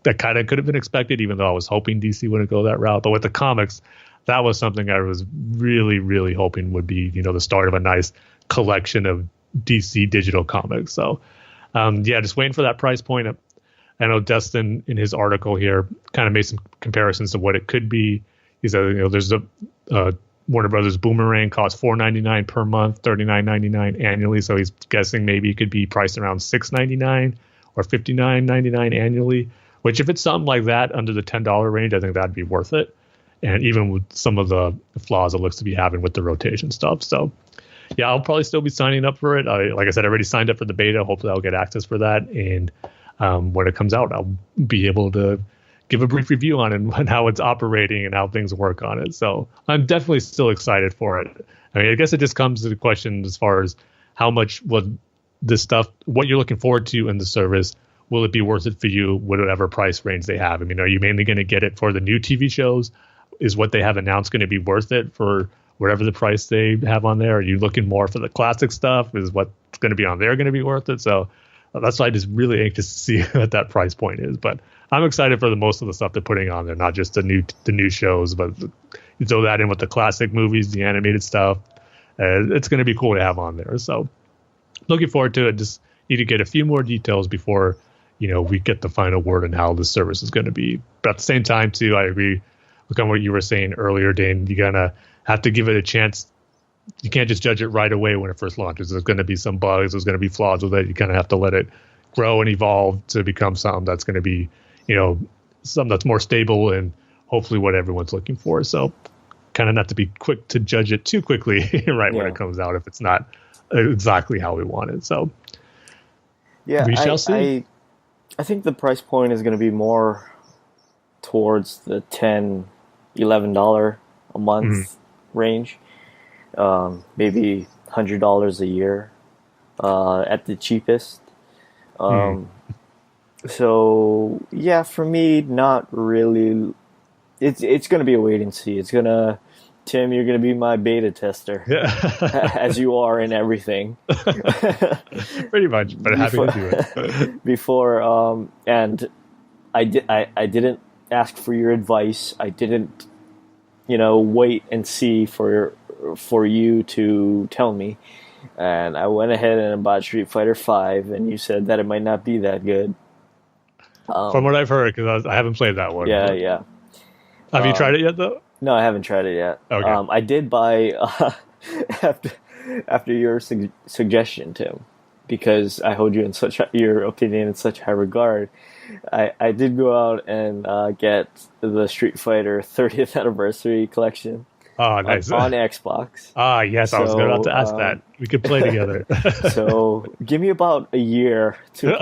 that kind of could have been expected, even though I was hoping DC wouldn't go that route. But with the comics, that was something I was really, really hoping would be, the start of a nice collection of DC digital comics. So, just waiting for that price point. I know Dustin, in his article here, kind of made some comparisons to what it could be. He said, there's a Warner Brothers Boomerang costs $4.99 per month, $39.99 annually. So he's guessing maybe it could be priced around $6.99 or $59.99 annually. Which if it's something like that under the $10 range, I think that'd be worth it. And even with some of the flaws it looks to be having with the rotation stuff. So yeah, I'll probably still be signing up for it. Like I said, I already signed up for the beta. Hopefully I'll get access for that. And when it comes out, I'll be able to give a brief review on it and how it's operating and how things work on it. So I'm definitely still excited for it. I mean, I guess it just comes to the question as far as how much would this stuff, what you're looking forward to in the service, will it be worth it for you, whatever price range they have? I mean, are you mainly going to get it for the new TV shows? Is what they have announced going to be worth it for whatever the price they have on there? Are you looking more for the classic stuff? Is what's going to be on there going to be worth it? So that's why I'm just really anxious to see what that price point is. But I'm excited for the most of the stuff they're putting on there, not just the new shows, but you throw that in with the classic movies, the animated stuff. It's going to be cool to have on there. So looking forward to it. Just need to get a few more details before we get the final word on how the service is going to be. But at the same time, too, I agree. Look on what you were saying earlier, Dane. You're going to have to give it a chance. You can't just judge it right away when it first launches. There's going to be some bugs. There's going to be flaws with it. You kind of have to let it grow and evolve to become something that's going to be, something that's more stable and hopefully what everyone's looking for. So kind of not to be quick to judge it too quickly when it comes out if it's not exactly how we want it. So yeah, we shall see. I think the price point is going to be more towards the $10-11 a month range, maybe $100 a year at the cheapest. So yeah, for me, not really. It's going to be a wait and see. Tim, you're going to be my beta tester, as you are in everything. Pretty much, but happy to do it. And I didn't ask for your advice. I didn't, wait and see for you to tell me. And I went ahead and bought Street Fighter V, and you said that it might not be that good. From what I've heard, because I haven't played that one. Yeah. Have you tried it yet, though? No, I haven't tried it yet. Okay. I did buy after your suggestion, Tim, because I hold you in your opinion in such high regard. I did go out and get the Street Fighter 30th Anniversary Collection. Oh, nice. On Xbox. Ah, yes, I was about to ask that. We could play together. So give me about a year to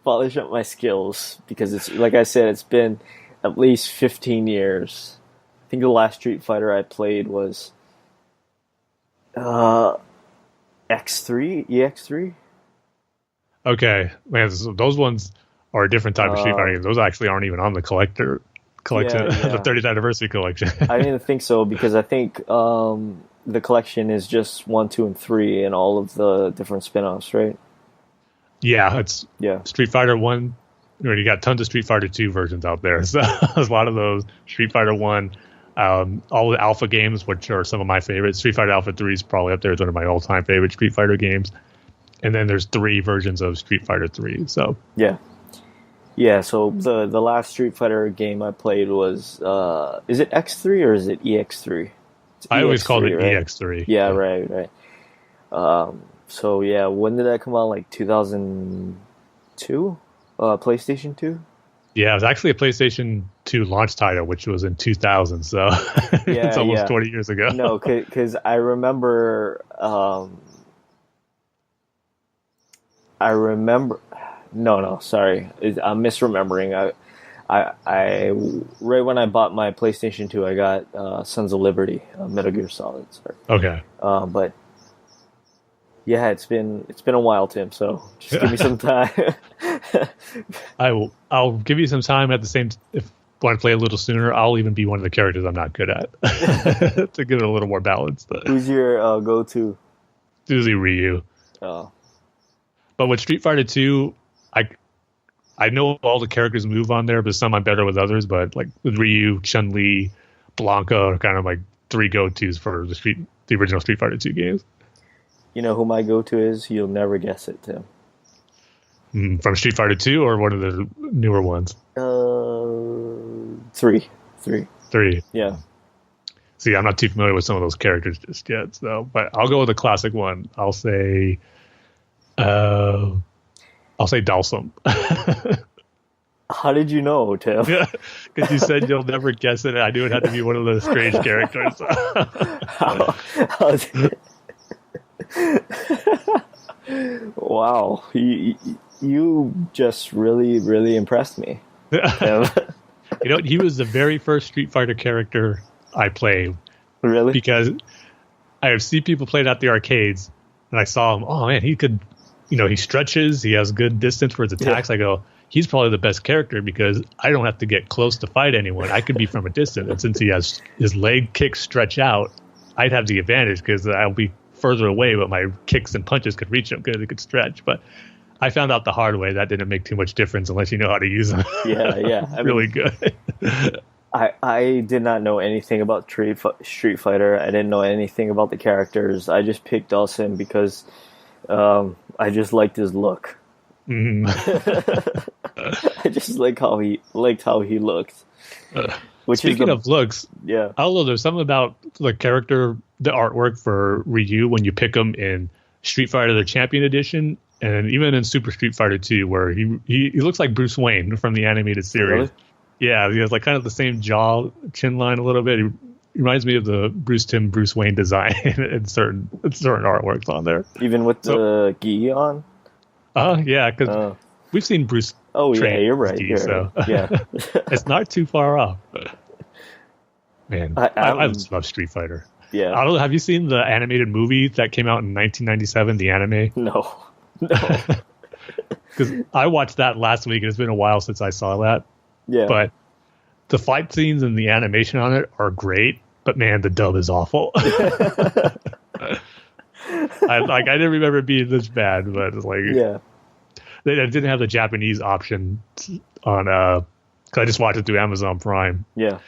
polish up my skills, because it's, like I said, it's been at least 15 years. I think the last Street Fighter I played was EX3. Okay. Man, those ones are a different type of Street Fighter games. Those actually aren't even on the collection, the 30th Anniversary Collection. I didn't think so, because I think the collection is just 1, 2, and 3 and all of the different spin-offs, right? Yeah, it's Street Fighter 1. You got tons of Street Fighter 2 versions out there. So there's a lot of those. Street Fighter 1, all the Alpha games, which are some of my favorites. Street Fighter Alpha 3 is probably up there as one of my all-time favorite Street Fighter games. And then there's 3 versions of Street Fighter 3. So yeah. So the last Street Fighter game I played was is it X3 or is it EX3? I always called it right? EX3. Yeah, right. So yeah, when did that come out? Like 2002? PlayStation 2? Yeah, it was actually a PlayStation 2 launch title, which was in 2000, so it's almost 20 years ago. No, because I remember... No, sorry. I'm misremembering. I right when I bought my PlayStation 2, I got Sons of Liberty, Metal Gear Solid. Sorry. Okay. But yeah, it's been a while, Tim. So just give me some time. I'll give you some time. At the same, if want to play a little sooner, I'll even be one of the characters I'm not good at to give it a little more balance. Who's your go-to? Usually Ryu. Oh. But with Street Fighter 2, I know all the characters move on there, but some I'm better with others. But like with Ryu, Chun-Li, Blanca are kind of like 3 go-tos for the original Street Fighter 2 games. You know who my go-to is? You'll never guess it, Tim. From Street Fighter 2 or one of the newer ones? 3. 3. Yeah. See, I'm not too familiar with some of those characters just yet, so but I'll go with the classic one. I'll say Dalsum. How did you know, Tim? Yeah, because you said you'll never guess it. I knew it had to be one of those strange characters. Wow, you just really impressed me. Tim. He was the very first Street Fighter character I played. Really? Because I have seen people play it at the arcades, and I saw him. Oh man, he could, he stretches. He has good distance for his attacks. Yeah. I go, he's probably the best character because I don't have to get close to fight anyone. I could be from a distance, and since he has his leg kicks stretch out, I'd have the advantage because I'll be further away, but my kicks and punches could reach him because it could stretch. But I found out the hard way that didn't make too much difference unless you know how to use them. Yeah. Really good. I did not know anything about Street Fighter. I didn't know anything about the characters. I just picked Dawson because I just liked his look. Mm. I just liked how he looked. Speaking of looks, yeah, I don't know. There's something about the character, the artwork for Ryu when you pick him in Street Fighter: The Champion Edition, and even in Super Street Fighter 2, where he looks like Bruce Wayne from the animated series. Really? Yeah, he has like kind of the same jaw, chin line a little bit. He reminds me of the Bruce Wayne design in certain artworks on there. Even with the gi on? Yeah, because we've seen Bruce. Oh, yeah, you're right. So yeah. It's not too far off. Man, I love Street Fighter. Yeah. I don't know, have you seen the animated movie that came out in 1997, the anime? No. Because I watched that last week, and it's been a while since I saw that. Yeah. But the fight scenes and the animation on it are great, but man, the dub is awful. I didn't remember it being this bad, but it's like, yeah, they didn't have the Japanese option on because I just watched it through Amazon Prime. Yeah,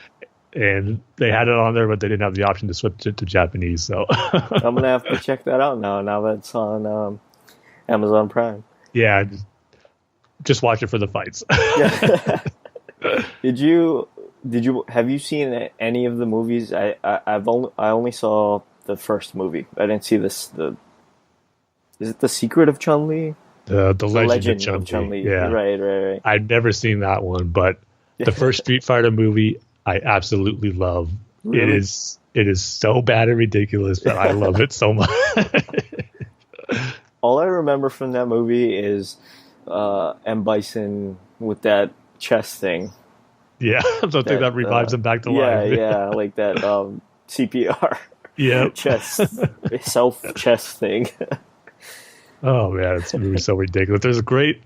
and they had it on there, but they didn't have the option to switch it to Japanese. So I'm gonna have to check that out now. Now that it's on Amazon Prime. Yeah, just watch it for the fights. Yeah. Have you seen any of the movies? I only saw the first movie. I didn't see this. Is it The Secret of Chun-Li? The Legend of Chun-Li. Yeah, right. I'd never seen that one, but the first Street Fighter movie I absolutely love. Really? It is so bad and ridiculous that I love it so much. All I remember from that movie is M. Bison with that chest thing. Yeah, something that revives him back to life. Yeah, like that CPR. Yeah, chest thing. Oh man, it's movie so ridiculous. There's great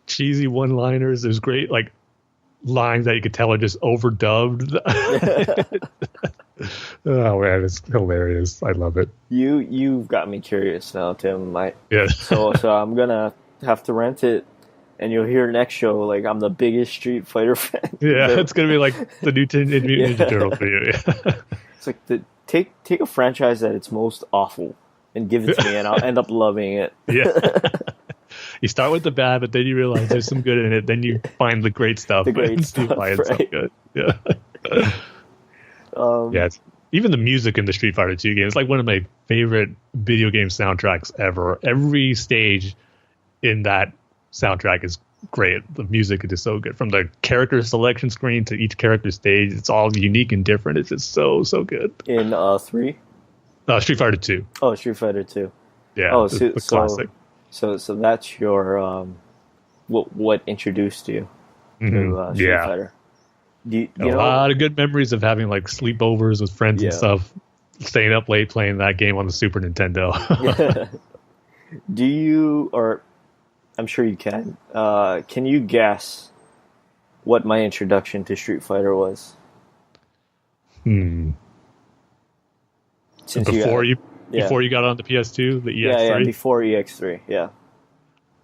cheesy one-liners. There's great like lines that you could tell are just overdubbed. Oh man, it's hilarious. I love it. You've got me curious now, Tim. Yeah. So I'm gonna have to rent it. And you'll hear next show, like, I'm the biggest Street Fighter fan. Yeah, it's going to be like the new Teenage Mutant Ninja Turtle for you. It's like, take a franchise at its most awful and give it to me, and I'll end up loving it. Yeah. You start with the bad, but then you realize there's some good in it. Then you find the great stuff. The great stuff, why it's right? so good. Yeah. Yeah, even the music in the Street Fighter 2 game is like one of my favorite video game soundtracks ever. Every stage in that soundtrack is great. The music is just so good. From the character selection screen to each character stage, it's all unique and different. It's just so good. In 3? Street Fighter 2. Oh, Street Fighter 2. Yeah. Oh, the classic. So that's your what introduced you to Street Fighter? Do you know, lot of good memories of having like sleepovers with friends and stuff. Staying up late playing that game on the Super Nintendo. Do you, or I'm sure you can you guess what my introduction to Street Fighter was? Before you got on the PS2, the EX3? Yeah, before EX3, yeah.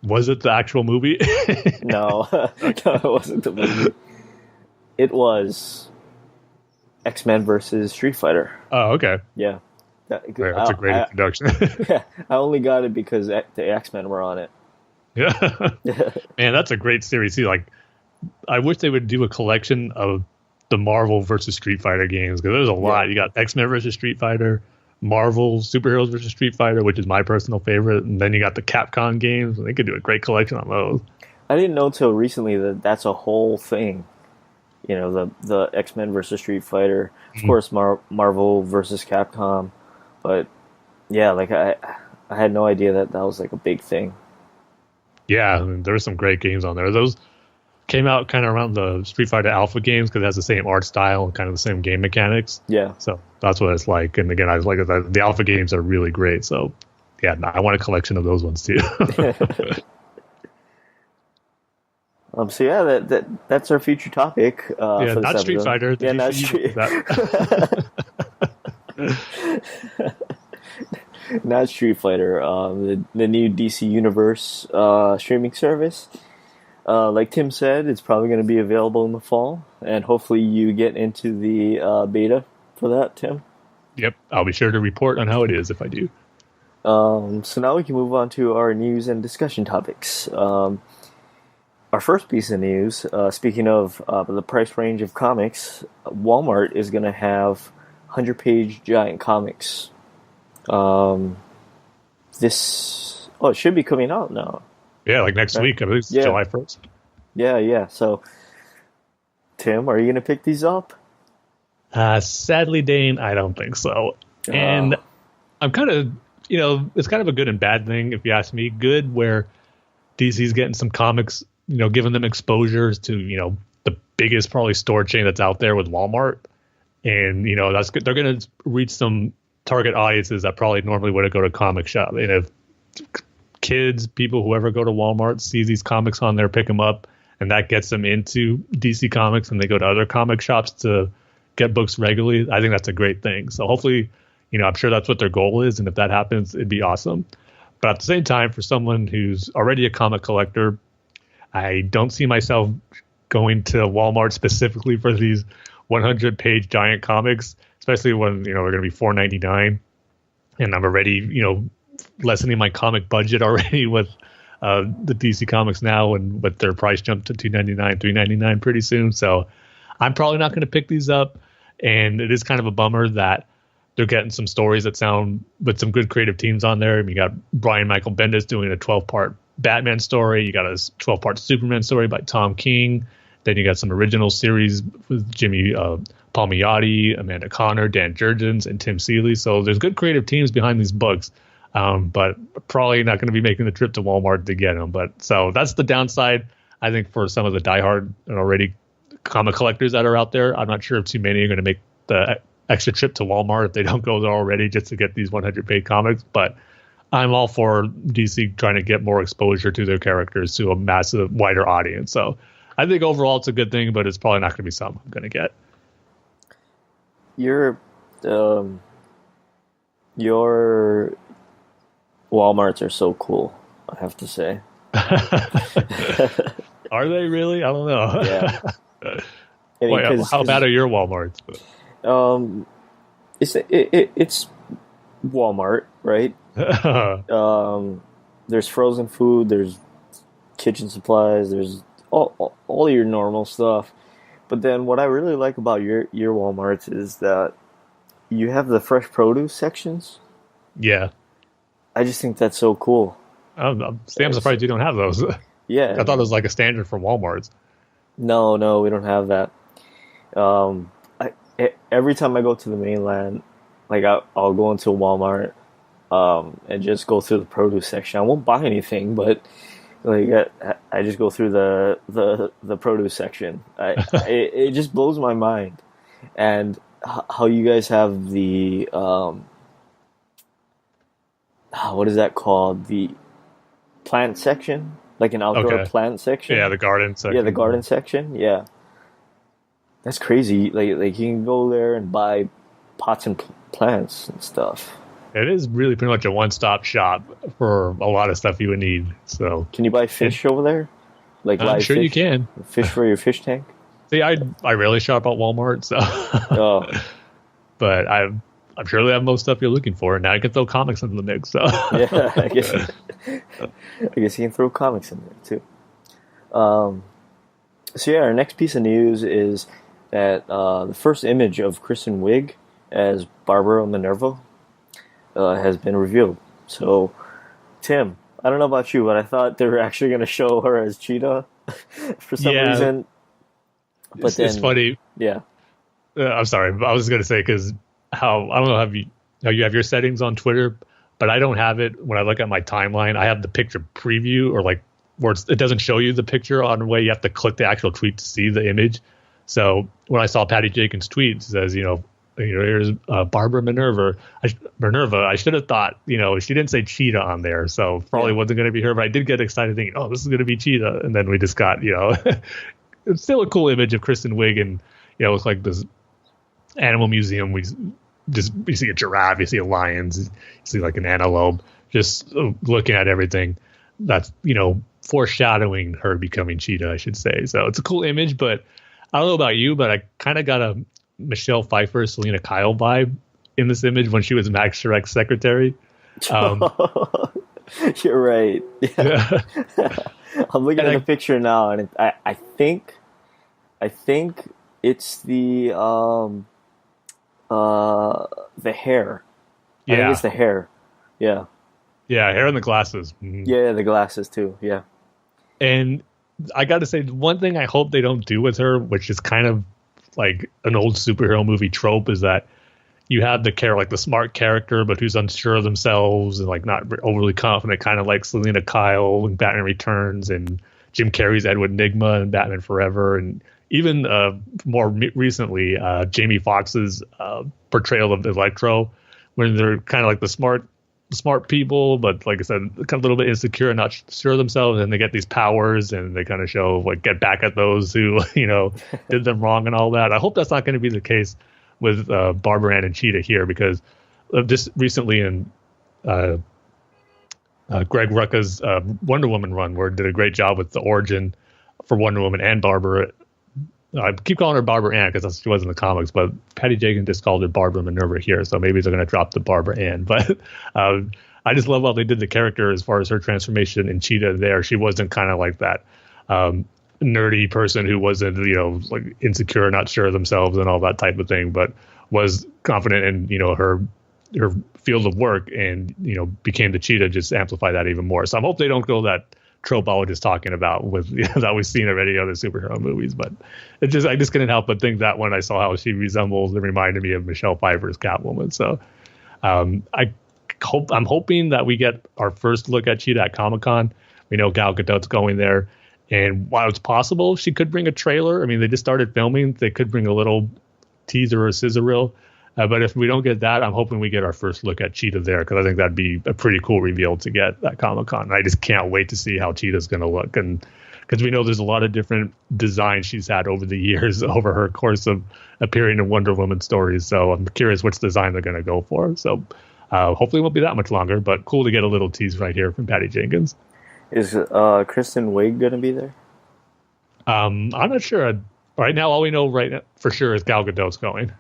Was it the actual movie? No, it wasn't the movie. It was X-Men versus Street Fighter. Oh, okay. Yeah. That's a great introduction. Yeah, I only got it because the X-Men were on it. Yeah. Man, that's a great series too. Like, I wish they would do a collection of the Marvel versus Street Fighter games, because there's a lot. You got X-Men versus Street Fighter, Marvel Superheroes versus Street Fighter, which is my personal favorite, and then you got the Capcom games. They could do a great collection on those. I didn't know till recently that that's a whole thing. You know, the X-Men versus Street Fighter, of course, Marvel versus Capcom, but yeah, like I had no idea that was like a big thing. Yeah, I mean, there were some great games on there. Those came out kind of around the Street Fighter Alpha games because it has the same art style and kind of the same game mechanics. Yeah. So that's what it's like. And again, I was like, the Alpha games are really great. So yeah, I want a collection of those ones too. So yeah, that's our future topic. Yeah, for not this Street episode. Fighter. Yeah, not Street. Not Street Fighter. The new DC Universe streaming service. Like Tim said, it's probably going to be available in the fall, and hopefully you get into the beta for that, Tim. Yep, I'll be sure to report on how it is if I do. So now we can move on to our news and discussion topics. Our first piece of news, speaking of the price range of comics, Walmart is going to have 100-page giant comics. It should be coming out now. Yeah, like next week. I believe it's July 1st. Yeah. So, Tim, are you going to pick these up? Sadly, Dane, I don't think so. And I'm kind of, it's kind of a good and bad thing, if you ask me. Good, where DC's getting some comics, giving them exposures to, the biggest probably store chain that's out there with Walmart. And, that's good. They're going to reach some target audiences that probably normally wouldn't go to comic shop. And if kids, people, whoever go to Walmart sees these comics on there, pick them up, and that gets them into DC Comics, and they go to other comic shops to get books regularly, I think that's a great thing. So hopefully, I'm sure that's what their goal is, and if that happens, it'd be awesome. But at the same time, for someone who's already a comic collector, I don't see myself going to Walmart specifically for these 100-page giant comics, especially when, they're going to be $4.99, and I'm already, lessening my comic budget already with the DC Comics now, and with their price jump to $2.99, $3.99 pretty soon. So I'm probably not going to pick these up, and it is kind of a bummer that they're getting some stories that sound with some good creative teams on there. I mean, you got Brian Michael Bendis doing a 12-part Batman story. You got a 12-part Superman story by Tom King. Then you got some original series with Jimmy Palmiotti, Amanda Connor, Dan Jurgens, and Tim Seeley. So there's good creative teams behind these books, but probably not going to be making the trip to Walmart to get them. But so that's the downside, I think, for some of the diehard and already comic collectors that are out there. I'm not sure if too many are going to make the extra trip to Walmart if they don't go there already just to get these 100-page comics. But I'm all for DC trying to get more exposure to their characters to a massive, wider audience. So I think overall it's a good thing, but it's probably not going to be something I'm going to get. Your Walmarts are so cool, I have to say. Are they really? I don't know. Yeah. Wait, how bad are your Walmarts? It's Walmart, right? There's frozen food, there's kitchen supplies, there's all your normal stuff. But then what I really like about your Walmarts is that you have the fresh produce sections. Yeah. I just think that's so cool. I'm surprised you don't have those. Yeah. I thought it was like a standard for Walmarts. No, we don't have that. Every time I go to the mainland, like I'll go into Walmart and just go through the produce section. I won't buy anything, but like I just go through the produce section. It just blows my mind, and how you guys have the what is that called? The plant section, like an outdoor plant section. Yeah, the garden section. Yeah, the garden section. Yeah, that's crazy. Like you can go there and buy pots and plants and stuff. It is really pretty much a one-stop shop for a lot of stuff you would need. So, can you buy fish over there? Like I'm sure fish? You can. Fish for your fish tank. See, I rarely shop at Walmart, so. But I'm sure they have most stuff you're looking for, and now you can throw comics into the mix. So yeah, I guess you can throw comics in there too. So yeah, our next piece of news is that the first image of Kristen Wigg as Barbara Minerva has been revealed. So, Tim, I don't know about you, but I thought they were actually going to show her as Cheetah for some reason. But it's funny. Yeah. I'm sorry. I was going to say because I don't know how you have your settings on Twitter, but I don't have it when I look at my timeline. I have the picture preview or like where it doesn't show you the picture on the way. You have to click the actual tweet to see the image. So when I saw Patty Jenkins' tweet, it says, here's Barbara Minerva. I should have thought, she didn't say Cheetah on there, so probably wasn't going to be her. But I did get excited thinking, oh, this is going to be Cheetah. And then we just got, it's still a cool image of Kristen Wigg, and it's like this animal museum. You see a giraffe, you see a lion, you see like an antelope, just looking at everything. That's, foreshadowing her becoming Cheetah, I should say. So it's a cool image, but I don't know about you, but I kind of got a Michelle Pfeiffer, Selena Kyle vibe in this image when she was Max Shrek's secretary. You're right. Yeah. I'm looking at the picture now, and I think it's the hair. Yeah, I think it's the hair. Yeah. Yeah, hair and the glasses. Mm-hmm. Yeah, the glasses too. Yeah. And I got to say, one thing I hope they don't do with her, which is kind of like an old superhero movie trope, is that you have the smart character, but who's unsure of themselves and like not overly confident, kind of like Selena Kyle in Batman Returns and Jim Carrey's Edward Nygma in Batman Forever, and even more recently Jamie Foxx's portrayal of Electro, when they're kind of like the smart people, but like I said, kind of a little bit insecure and not sure of themselves, and they get these powers and they kind of show like get back at those who did them wrong and all that. I hope that's not going to be the case with Barbara Ann and Cheetah here, because just recently in Greg Rucka's Wonder Woman run, where it did a great job with the origin for Wonder Woman and Barbara. I keep calling her Barbara Ann because that's what she was in the comics, but Patty Jenkins just called her Barbara Minerva here, so maybe they're going to drop the Barbara Ann. But I just love how they did the character as far as her transformation in Cheetah there. She wasn't kind of like that nerdy person who wasn't, like insecure, not sure of themselves and all that type of thing, but was confident in, her field of work, and, became the Cheetah, just amplify that even more. So I hope they don't go that trope I was just talking about with that we've seen already in other superhero movies, but I just couldn't help but think that when I saw how she resembles and reminded me of Michelle Pfeiffer's Catwoman. So I'm hoping that we get our first look at Cheetah at Comic-Con. We know Gal Gadot's going there, and while it's possible she could bring a trailer, I mean, they just started filming, they could bring a little teaser or a scissor reel. But if we don't get that, I'm hoping we get our first look at Cheetah there, because I think that'd be a pretty cool reveal to get at Comic-Con. I just can't wait to see how Cheetah's going to look, and because we know there's a lot of different designs she's had over the years over her course of appearing in Wonder Woman stories. So I'm curious which design they're going to go for. So hopefully it won't be that much longer, but cool to get a little tease right here from Patty Jenkins. Is Kristen Wigg going to be there? I'm not sure. Right now, all we know right now for sure is Gal Gadot's going.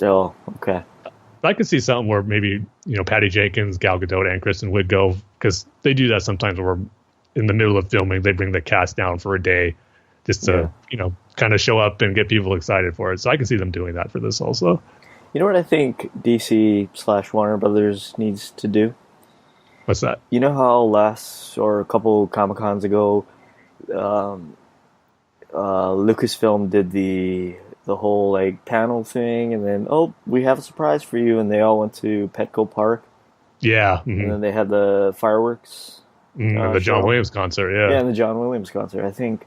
Oh, okay. I could see something where maybe, Patty Jenkins, Gal Gadot, and Kristen Wiig go, because they do that sometimes where in the middle of filming, they bring the cast down for a day just to, kind of show up and get people excited for it. So I can see them doing that for this also. You know what I think DC/Warner Brothers needs to do? What's that? You know how a couple Comic-Cons ago, Lucasfilm did the whole like panel thing, and then we have a surprise for you, and they all went to Petco Park. Yeah, mm-hmm. And then they had the fireworks. The John Williams concert. Yeah, and the John Williams concert. I think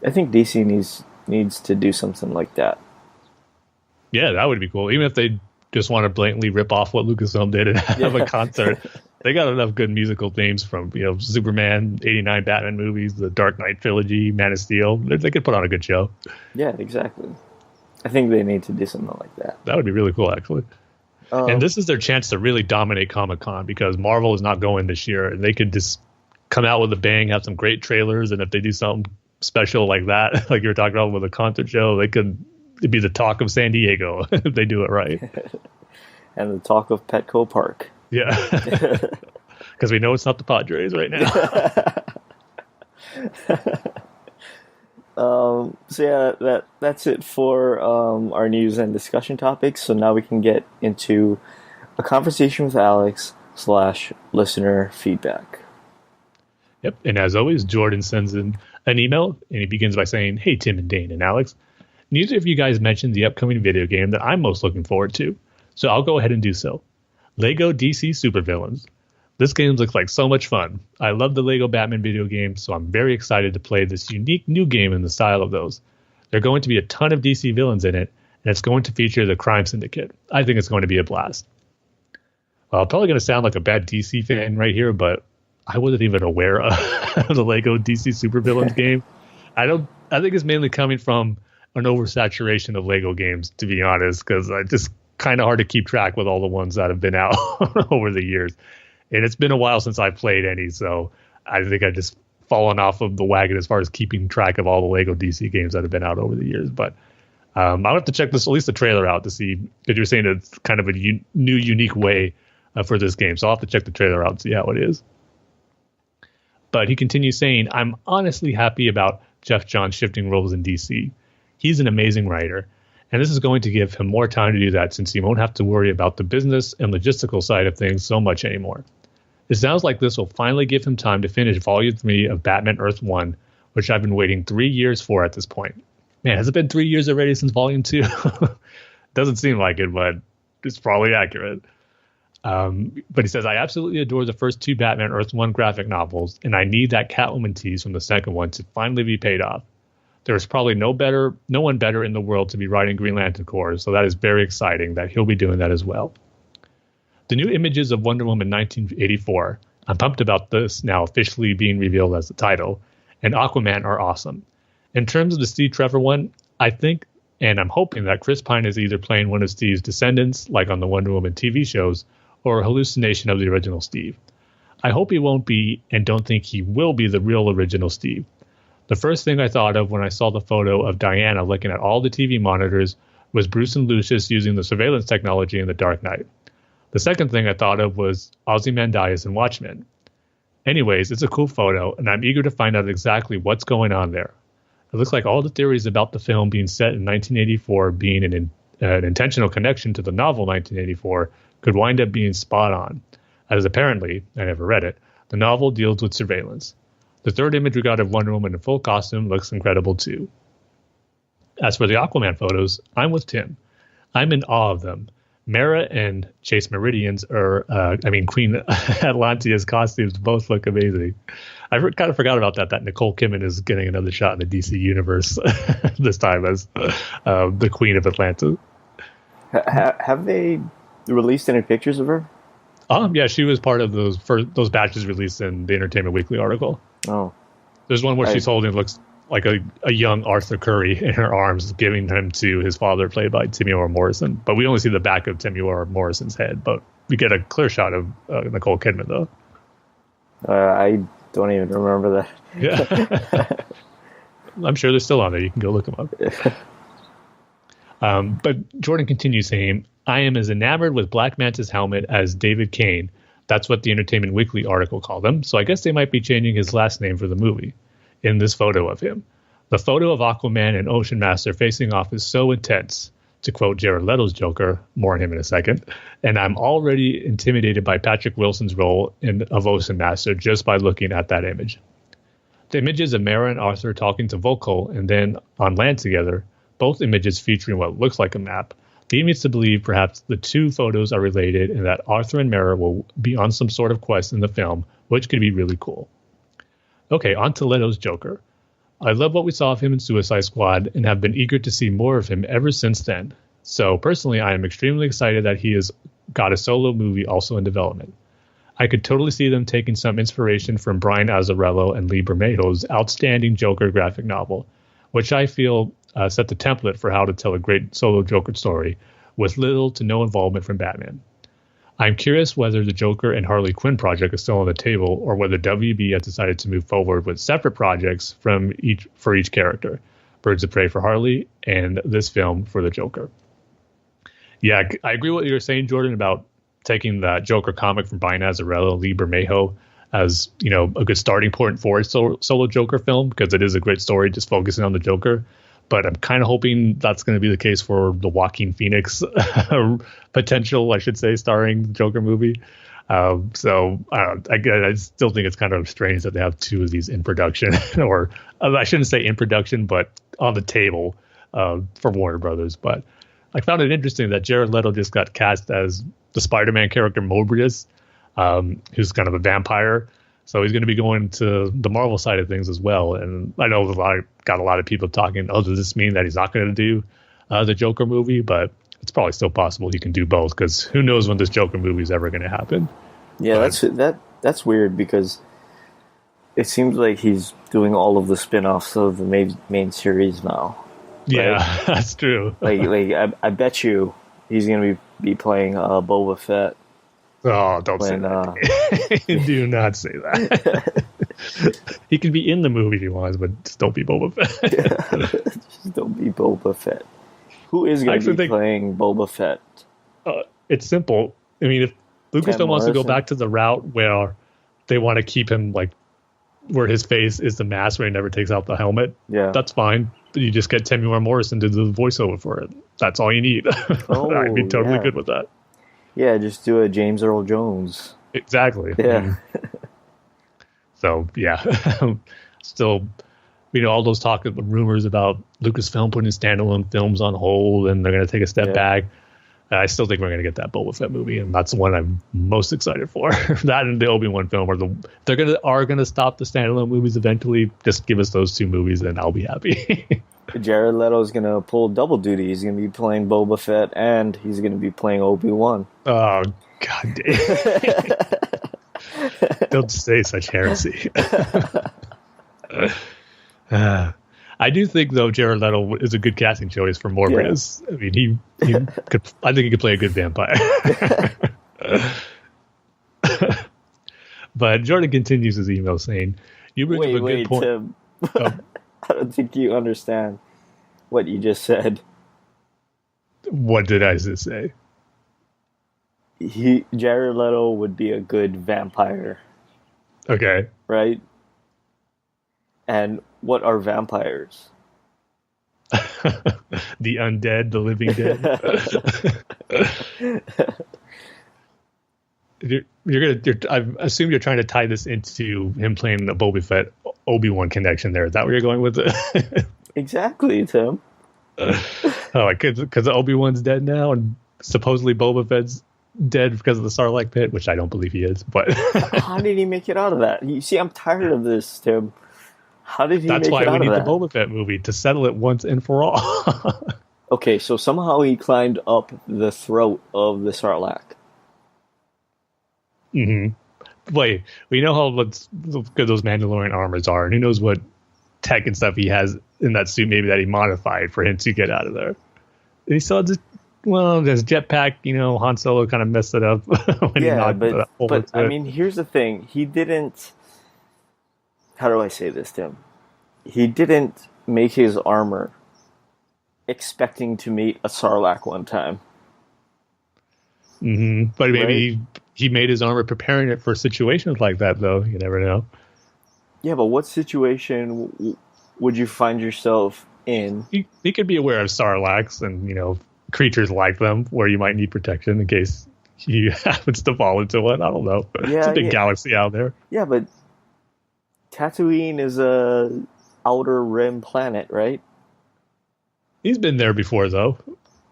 DC needs to do something like that. Yeah, that would be cool. Even if they just want to blatantly rip off what Lucasfilm did and have a concert. They got enough good musical themes from, Superman, 89 Batman movies, the Dark Knight trilogy, Man of Steel. They could put on a good show. Yeah, exactly. I think they need to do something like that. That would be really cool, actually. And this is their chance to really dominate Comic-Con, because Marvel is not going this year. And they could just come out with a bang, have some great trailers, and if they do something special like that, like you were talking about with a concert show, it'd be the talk of San Diego if they do it right. And the talk of Petco Park. Yeah, because we know it's not the Padres right now. So yeah, that's it for our news and discussion topics. So now we can get into a conversation with Alex patreon.com/listener feedback. Yep. And as always, Jordan sends in an email, and he begins by saying, "Hey, Tim and Dane and Alex. Neither of you guys mentioned the upcoming video game that I'm most looking forward to, so I'll go ahead and do so. Lego DC Supervillains. This game looks like so much fun. I love the Lego Batman video game, so I'm very excited to play this unique new game in the style of those. There are going to be a ton of DC villains in it, and it's going to feature the Crime Syndicate. I think it's going to be a blast." Well, I'm probably going to sound like a bad DC fan right here, but I wasn't even aware of the Lego DC Supervillains game. I think it's mainly coming from an oversaturation of Lego games, to be honest, because it's just kind of hard to keep track with all the ones that have been out over the years. And it's been a while since I've played any, so I think I've just fallen off of the wagon as far as keeping track of all the Lego DC games that have been out over the years. But I'll have to check this, at least the trailer out, to see, because you're saying it's kind of a new, unique way for this game. So I'll have to check the trailer out and see how it is. But he continues saying, "I'm honestly happy about Jeff Johns shifting roles in DC. He's an amazing writer, and this is going to give him more time to do that since he won't have to worry about the business and logistical side of things so much anymore. It sounds like this will finally give him time to finish Volume 3 of Batman Earth 1, which I've been waiting 3 years for at this point." Man, has it been 3 years already since Volume 2? Doesn't seem like it, but it's probably accurate. But he says, "I absolutely adore the first 2 Batman Earth 1 graphic novels, and I need that Catwoman tease from the second one to finally be paid off. There's probably no one better in the world to be writing Green Lantern Corps, so that is very exciting that he'll be doing that as well. The new images of Wonder Woman 1984, I'm pumped about this now officially being revealed as the title, and Aquaman are awesome. In terms of the Steve Trevor one, I think, and I'm hoping that Chris Pine is either playing one of Steve's descendants, like on the Wonder Woman TV shows, or a hallucination of the original Steve. I hope he won't be, and don't think he will be, the real original Steve. The first thing I thought of when I saw the photo of Diana looking at all the TV monitors was Bruce and Lucius using the surveillance technology in The Dark Knight. The second thing I thought of was Ozymandias in Watchmen. Anyways, it's a cool photo, and I'm eager to find out exactly what's going on there. It looks like all the theories about the film being set in 1984 being an intentional connection to the novel 1984 could wind up being spot on, as apparently, I never read it, the novel deals with surveillance. The third image we got of Wonder Woman in full costume looks incredible too. As for the Aquaman photos, I'm with Tim. I'm in awe of them. Mara and Chase Meridian's, Queen Atlantea's costumes both look amazing. I kind of forgot about that Nicole Kidman is getting another shot in the DC universe this time as the Queen of Atlanta. Have they released any pictures of her? Yeah, she was part of those batches released in the Entertainment Weekly article. Oh, there's one where she's holding, looks like a young Arthur Curry in her arms, giving him to his father, played by Temuera Morrison. But we only see the back of Temuera Morrison's head. But we get a clear shot of Nicole Kidman, though. I don't even remember that. Yeah, I'm sure they're still on there. You can go look them up. But Jordan continues saying, "I am as enamored with Black Manta's helmet as David Kane." That's what the Entertainment Weekly article called him. So I guess they might be changing his last name for the movie in this photo of him. The photo of Aquaman and Ocean Master facing off is so intense, to quote Jared Leto's Joker, more on him in a second, and I'm already intimidated by Patrick Wilson's role of Ocean Master just by looking at that image. The images of Mara and Arthur talking to Volko and then on land together, both images featuring what looks like a map, lead me to believe perhaps the two photos are related and that Arthur and Mara will be on some sort of quest in the film, which could be really cool. Okay, on to Leto's Joker. I love what we saw of him in Suicide Squad and have been eager to see more of him ever since then. So personally, I am extremely excited that he has got a solo movie also in development. I could totally see them taking some inspiration from Brian Azzarello and Lee Bermejo's outstanding Joker graphic novel, which I feel set the template for how to tell a great solo Joker story with little to no involvement from Batman. I'm curious whether the Joker and Harley Quinn project is still on the table or whether WB has decided to move forward with separate projects for each character. Birds of Prey for Harley and this film for the Joker. Yeah, I agree with what you're saying, Jordan, about taking that Joker comic from Brian Azzarello, Lee Bermejo, as, you know, a good starting point for a solo Joker film, because it is a great story just focusing on the Joker. But I'm kind of hoping that's going to be the case for the Joaquin Phoenix potential, I should say, starring the Joker movie. So I still think it's kind of strange that they have two of these in production, or I shouldn't say in production, but on the table for Warner Brothers. But I found it interesting that Jared Leto just got cast as the Spider-Man character Mobius, who's kind of a vampire. So he's going to be going to the Marvel side of things as well. And I know got a lot of people talking, oh, does this mean that he's not going to do the Joker movie? But it's probably still possible he can do both, because who knows when this Joker movie is ever going to happen. Yeah, that's weird, because it seems like he's doing all of the spin-offs of the main series now. Right? Yeah, that's true. I bet you he's going to be playing Boba Fett. Oh, don't say that. Do not say that. He can be in the movie if he wants, but just don't be Boba Fett. Just don't be Boba Fett. Who is going to be playing Boba Fett? It's simple. I mean, if Lucasfilm wants to go back to the route where they want to keep him like where his face is the mask where he never takes out the helmet, that's fine. You just get Temuera Morrison to do the voiceover for it. That's all you need. I'd be totally good with that. Yeah, just do a James Earl Jones. Exactly. Yeah. So, yeah. Still, all those rumors about Lucasfilm putting standalone films on hold and they're going to take a step back. I still think we're going to get that Boba Fett movie, and that's the one I'm most excited for. That and the Obi-Wan film, or are going to stop the standalone movies eventually. Just give us those two movies, and I'll be happy. Jared Leto's going to pull double duty. He's going to be playing Boba Fett, and he's going to be playing Obi-Wan. Oh, God damn. Don't say such heresy. I do think, though, Jared Leto is a good casting choice for Morbius. Yeah. I mean, I think he could play a good vampire. But Jordan continues his email saying, "You bring up a good point." Tim. I don't think you understand what you just said. What did I just say? Jared Leto would be a good vampire. Okay. Right? And what are vampires? The undead, the living dead. I assume you're trying to tie this into him playing the Boba Fett Obi-Wan connection there. Is that where you're going with it? Exactly, Tim. Because Obi-Wan's dead now, and supposedly Boba Fett's dead because of the Sarlacc pit, which I don't believe he is. But how did he make it out of that? You see, I'm tired of this, Tim. How did he make it out of that? That's why we need the Boba Fett movie, to settle it once and for all. Okay, so somehow he climbed up the throat of the Sarlacc. Mm-hmm. Wait, we know how good those Mandalorian armors are, and who knows what tech and stuff he has in that suit, maybe that he modified for him to get out of there. And he still had this jetpack, Han Solo kind of messed it up. But I mean, here's the thing. He didn't... How do I say this, Tim? He didn't make his armor expecting to meet a Sarlacc one time. Mm-hmm. But maybe he made his armor preparing it for situations like that, though. You never know. Yeah, but what situation would you find yourself in? He could be aware of Sarlaccs and, creatures like them where you might need protection in case he happens to fall into one. I don't know. It's a big galaxy out there. Yeah, but Tatooine is a outer rim planet, right? He's been there before, though.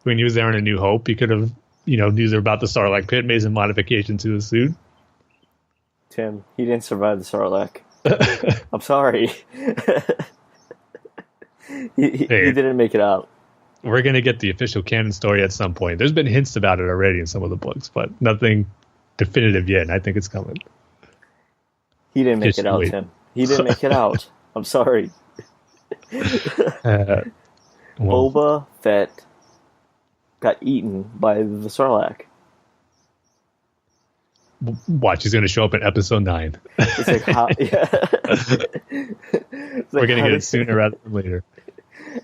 When he was there in A New Hope, he could have, knew about the Sarlacc pit, made some modifications to his suit. Tim, he didn't survive the Sarlacc. I'm sorry. he didn't make it out. We're going to get the official canon story at some point. There's been hints about it already in some of the books, but nothing definitive yet, and I think it's coming. He didn't make it out, Tim. He didn't make it out. I'm sorry. Boba Fett got eaten by the Sarlacc. Watch, he's going to show up in episode 9. It's like, how... Yeah. We're going to get it sooner rather than later.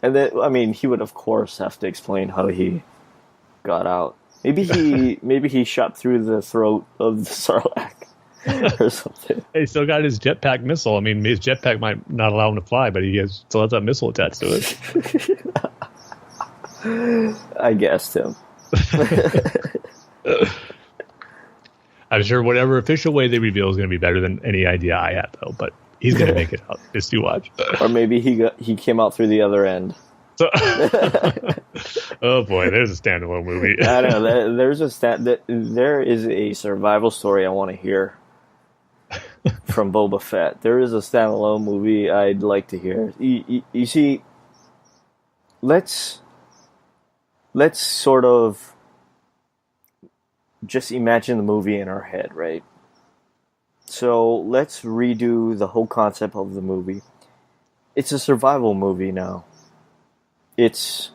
And then, he would, of course, have to explain how he got out. Maybe he shot through the throat of the Sarlacc. Or something. He still got his jetpack missile. His jetpack might not allow him to fly, but he still has that missile attached to it. I guessed him. I'm sure whatever official way they reveal is going to be better than any idea I had, though. But he's going to make it out just to watch. Or maybe he came out through the other end. So, oh boy, there's a standalone movie. I don't know. There is a survival story I want to hear from Boba Fett. There is a standalone movie I'd like to hear. You see, let's sort of just imagine the movie in our head, right? So let's redo the whole concept of the movie. It's a survival movie now. It's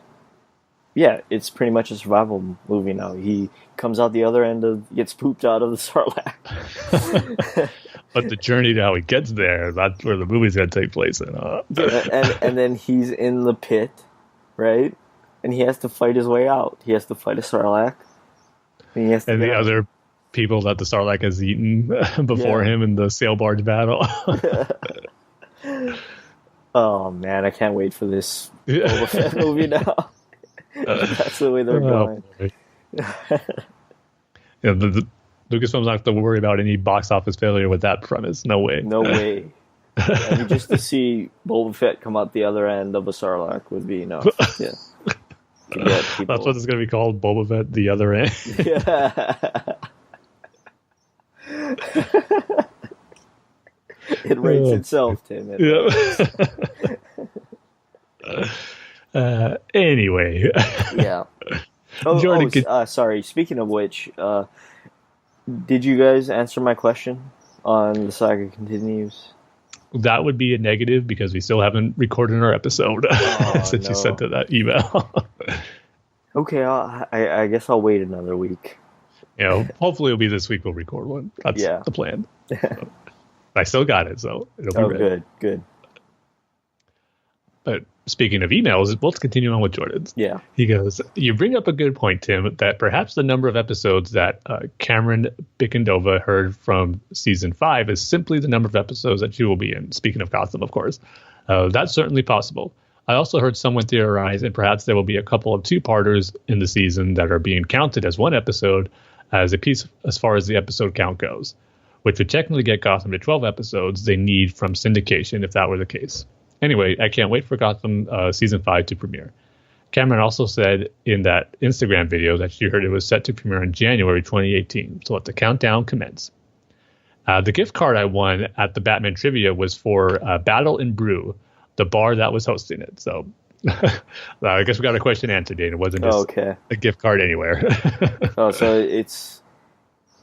pretty much a survival movie now. He comes out the other end gets pooped out of the Sarlacc. But the journey to how he gets there, that's where the movie's going to take place. And then he's in the pit, right? And he has to fight his way out. He has to fight a Sarlacc. And the other people that the Sarlacc has eaten before him in the sail barge battle. Oh man, I can't wait for this Boba Fett movie now. That's the way they're going. Lucasfilm's not to worry about any box office failure with that premise. No way. No way. I mean, just to see Boba Fett come out the other end of a Sarlacc would be enough. Yeah. That's what it's going to be called, Boba Fett, the other end. Yeah. It rates itself, Tim. Anyway. Yeah. Jordan, sorry. Speaking of which, did you guys answer my question on the saga continues? That would be a negative because we still haven't recorded our episode since you sent that email. Okay, I guess I'll wait another week. Hopefully it'll be this week we'll record one. That's the plan. So, I still got it, so it'll be ready. Good. But speaking of emails, let's continue on with Jordan's. Yeah. He goes, you bring up a good point, Tim, that perhaps the number of episodes that Cameron Bickendova heard from season 5 is simply the number of episodes that she will be in. Speaking of Gotham, of course. That's certainly possible. I also heard someone theorize, and perhaps there will be a couple of two-parters in the season that are being counted as one episode as a piece as far as the episode count goes, which would technically get Gotham to 12 episodes they need from syndication if that were the case. Anyway, I can't wait for Gotham Season 5 to premiere. Cameron also said in that Instagram video that she heard it was set to premiere in January 2018, so let the countdown commence. The gift card I won at the Batman Trivia was for Battle and Brew, the bar that was hosting it. So I guess we got a question answered, Dane. It wasn't just a gift card anywhere. So it's...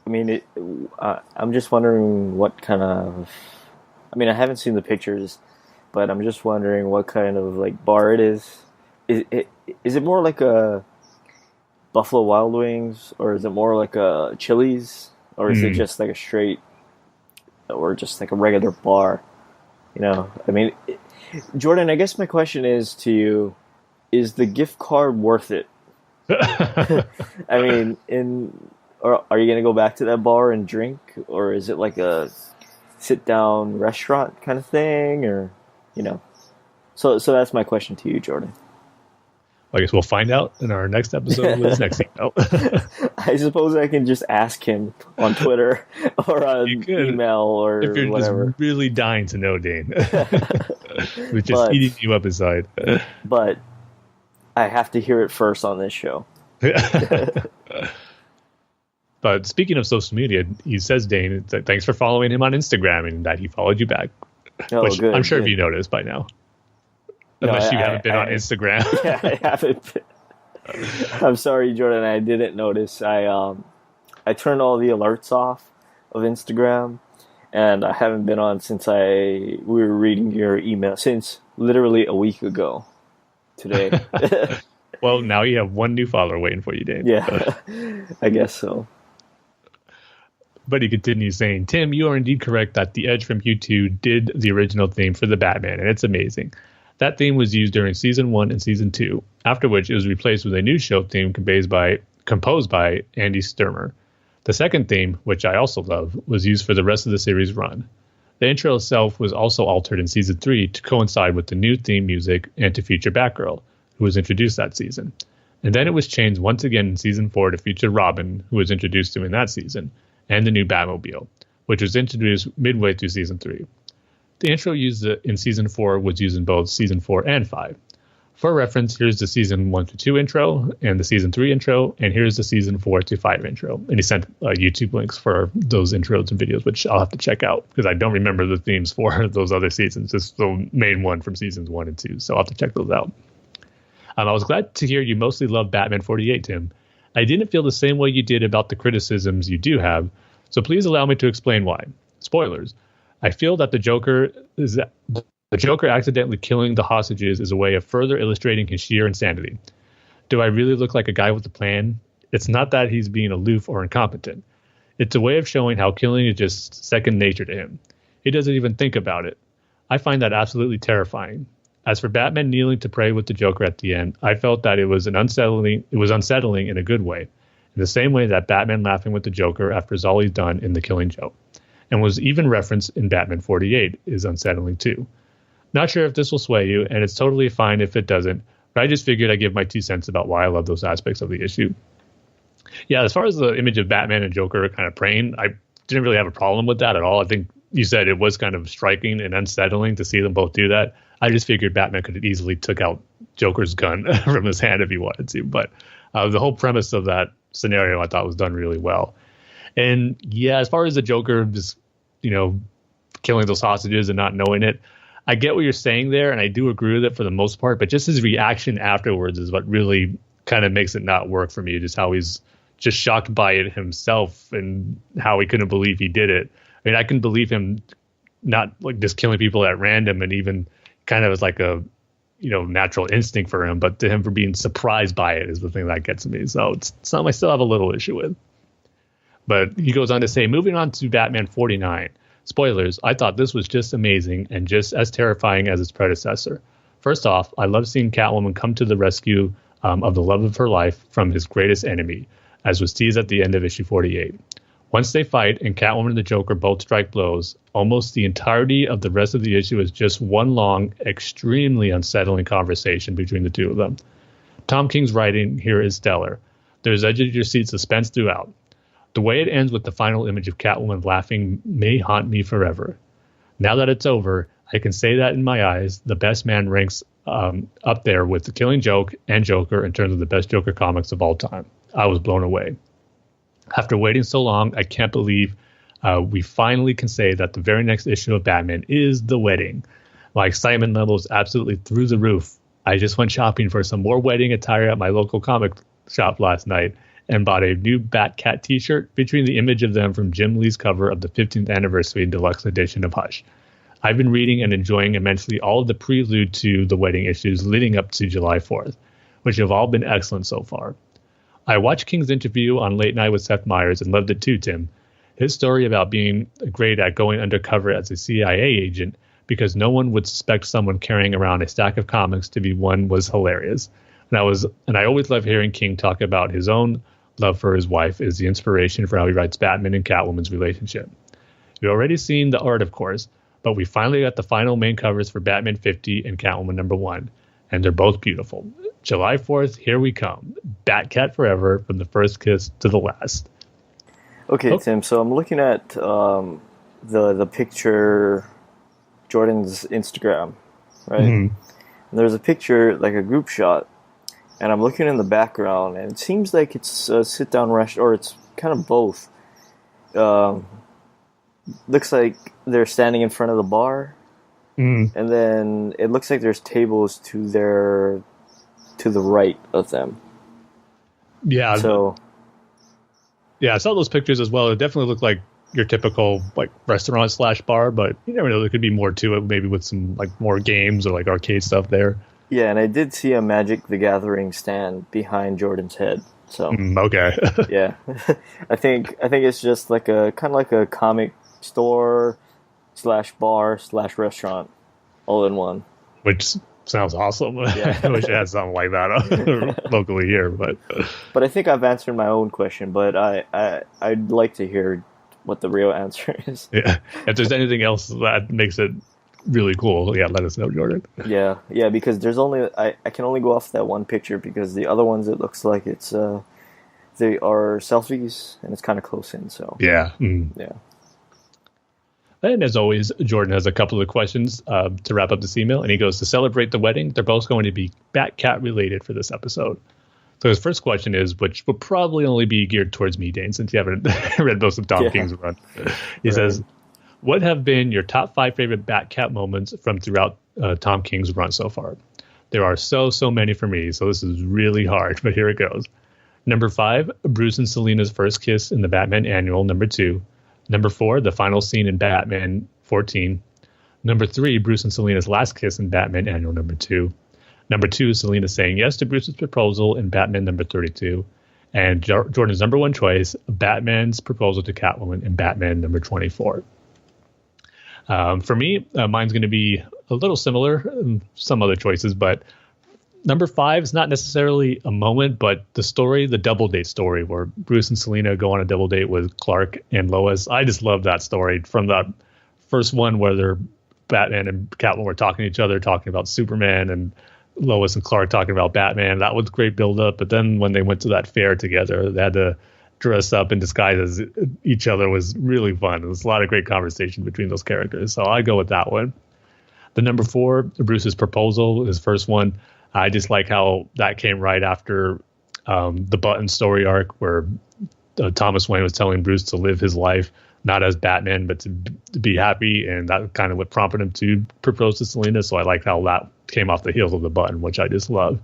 I mean, I'm just wondering what kind of... I mean, I haven't seen the pictures, but I'm just wondering what kind of bar it is. Is it more like a Buffalo Wild Wings, or is it more like a Chili's, or is it just like a straight, or just like a regular bar? I mean, Jordan, I guess my question is to you: is the gift card worth it? I mean, or are you going to go back to that bar and drink, or is it like a sit-down restaurant kind of thing, or So that's my question to you, Jordan. I guess we'll find out in our next episode with his next email. I suppose I can just ask him on Twitter or on email or if you're whatever. Just really dying to know, Dane. We're just eating you up inside. But I have to hear it first on this show. But speaking of social media, he says, Dane, thanks for following him on Instagram and that he followed you back. Which I'm sure if you noticed by now. Unless you haven't been on Instagram. Yeah, I haven't been. I'm sorry, Jordan. I didn't notice. I turned all the alerts off of Instagram, and I haven't been on since we were reading your email, since literally a week ago today. Well, now you have one new follower waiting for you, Dane. Yeah, I guess so. But he continues saying, Tim, you are indeed correct that The Edge from U2 did the original theme for the Batman, and it's amazing. That theme was used during Season 1 and Season 2, after which it was replaced with a new show theme composed by Andy Sturmer. The second theme, which I also love, was used for the rest of the series' run. The intro itself was also altered in Season 3 to coincide with the new theme music and to feature Batgirl, who was introduced that season. And then it was changed once again in Season 4 to feature Robin, who was introduced during that season. and the new Batmobile, which was introduced midway through Season 3. The intro used in Season 4 was used in both Season 4 and 5. For reference, here's the Season 1 to 2 intro, and the Season 3 intro, and here's the Season 4 to 5 intro. And he sent YouTube links for those intros and videos, which I'll have to check out, because I don't remember the themes for those other seasons, just the main one from Seasons 1 and 2, so I'll have to check those out. I was glad to hear you mostly love Batman 48, Tim. I didn't feel the same way you did about the criticisms you do have, so please allow me to explain why. Spoilers. I feel that the Joker accidentally killing the hostages is a way of further illustrating his sheer insanity. Do I really look like a guy with a plan? It's not that he's being aloof or incompetent. It's a way of showing how killing is just second nature to him. He doesn't even think about it. I find that absolutely terrifying. As for Batman kneeling to pray with the Joker at the end, I felt that it was unsettling in a good way, in the same way that Batman laughing with the Joker after all he's done in The Killing Joke, and was even referenced in Batman 48, is unsettling too. Not sure if this will sway you, and it's totally fine if it doesn't, but I just figured I'd give my 2 cents about why I love those aspects of the issue. Yeah, as far as the image of Batman and Joker kind of praying, I didn't really have a problem with that at all. I think you said it was kind of striking and unsettling to see them both do that. I just figured Batman could have easily took out Joker's gun from his hand if he wanted to, but the whole premise of that scenario I thought was done really well. And yeah, as far as the Joker just, killing those hostages and not knowing it, I get what you're saying there, and I do agree with it for the most part, but just his reaction afterwards is what really kind of makes it not work for me, just how he's just shocked by it himself and how he couldn't believe he did it. I mean, I can believe him not like just killing people at random, and even kind of as like a, natural instinct for him, but to him for being surprised by it is the thing that gets me. So it's something I still have a little issue with. But he goes on to say, moving on to Batman 49. Spoilers, I thought this was just amazing and just as terrifying as its predecessor. First off, I love seeing Catwoman come to the rescue of the love of her life from his greatest enemy, as was teased at the end of issue 48. Once they fight and Catwoman and the Joker both strike blows, almost the entirety of the rest of the issue is just one long, extremely unsettling conversation between the two of them. Tom King's writing here is stellar. There's edge-of-your-seat suspense throughout. The way it ends with the final image of Catwoman laughing may haunt me forever. Now that it's over, I can say that in my eyes, The Best Man ranks up there with The Killing Joke and Joker in terms of the best Joker comics of all time. I was blown away. After waiting so long, I can't believe we finally can say that the very next issue of Batman is The Wedding. My excitement level is absolutely through the roof. I just went shopping for some more wedding attire at my local comic shop last night and bought a new Batcat t-shirt featuring the image of them from Jim Lee's cover of the 15th anniversary deluxe edition of Hush. I've been reading and enjoying immensely all of the prelude to the wedding issues leading up to July 4th, which have all been excellent so far. I watched King's interview on Late Night with Seth Meyers and loved it too, Tim. His story about being great at going undercover as a CIA agent because no one would suspect someone carrying around a stack of comics to be one was hilarious. And I always love hearing King talk about his own love for his wife is the inspiration for how he writes Batman and Catwoman's relationship. We've already seen the art, of course, but we finally got the final main covers for Batman 50 and Catwoman #1, and they're both beautiful. July 4th, here we come. Batcat forever, from the first kiss to the last. Okay, Tim, so I'm looking at the picture, Jordan's Instagram, right? Mm-hmm. And there's a picture, like a group shot, and I'm looking in the background, and it seems like it's a sit-down restaurant, or it's kind of both. Looks like they're standing in front of the bar, and then it looks like there's tables to the right of them. Yeah. So. Yeah, I saw those pictures as well. It definitely looked like your typical like restaurant / bar, but you never know. There could be more to it, maybe with some like more games or like arcade stuff there. Yeah, and I did see a Magic the Gathering stand behind Jordan's head. So okay. Yeah, I think it's just like a kind of like a comic store / bar / restaurant, all in one. Which sounds awesome. Yeah. I wish I had something like that locally here, but I think I've answered my own question. But I'd like to hear what the real answer is. Yeah, if there's anything else that makes it really cool, yeah, let us know, Jordan. Yeah, because there's only I can only go off that one picture because the other ones it looks like it's they are selfies, and it's kind of close in. So yeah. Yeah. And as always, Jordan has a couple of questions to wrap up this email, and he goes, to celebrate the wedding, they're both going to be Bat-Cat related for this episode. So his first question is, which will probably only be geared towards me, Dane, since you haven't read most of Tom King's run. He says, what have been your top 5 favorite Bat-Cat moments from throughout Tom King's run so far? There are so many for me, so this is really hard, but here it goes. Number 5, Bruce and Selina's first kiss in the Batman Annual, number 2. Number 4, the final scene in Batman 14. Number 3, Bruce and Selina's last kiss in Batman Annual number 2. Number 2, Selina saying yes to Bruce's proposal in Batman number 32. And Jordan's number 1 choice, Batman's proposal to Catwoman in Batman number 24. For me, mine's going to be a little similar, some other choices, but number 5 is not necessarily a moment, but the story, the double date story where Bruce and Selina go on a double date with Clark and Lois. I just love that story from that first one where they're Batman and Catwoman were talking to each other, talking about Superman, and Lois and Clark talking about Batman. That was great build up. But then when they went to that fair together, they had to dress up in disguise as each other. Was really fun. There was a lot of great conversation between those characters. So I go with that one. The number 4, Bruce's proposal, his first one. I just like how that came right after the Button story arc where Thomas Wayne was telling Bruce to live his life, not as Batman, but to be happy. And that kind of what prompted him to propose to Selina. So I like how that came off the heels of the Button, which I just love.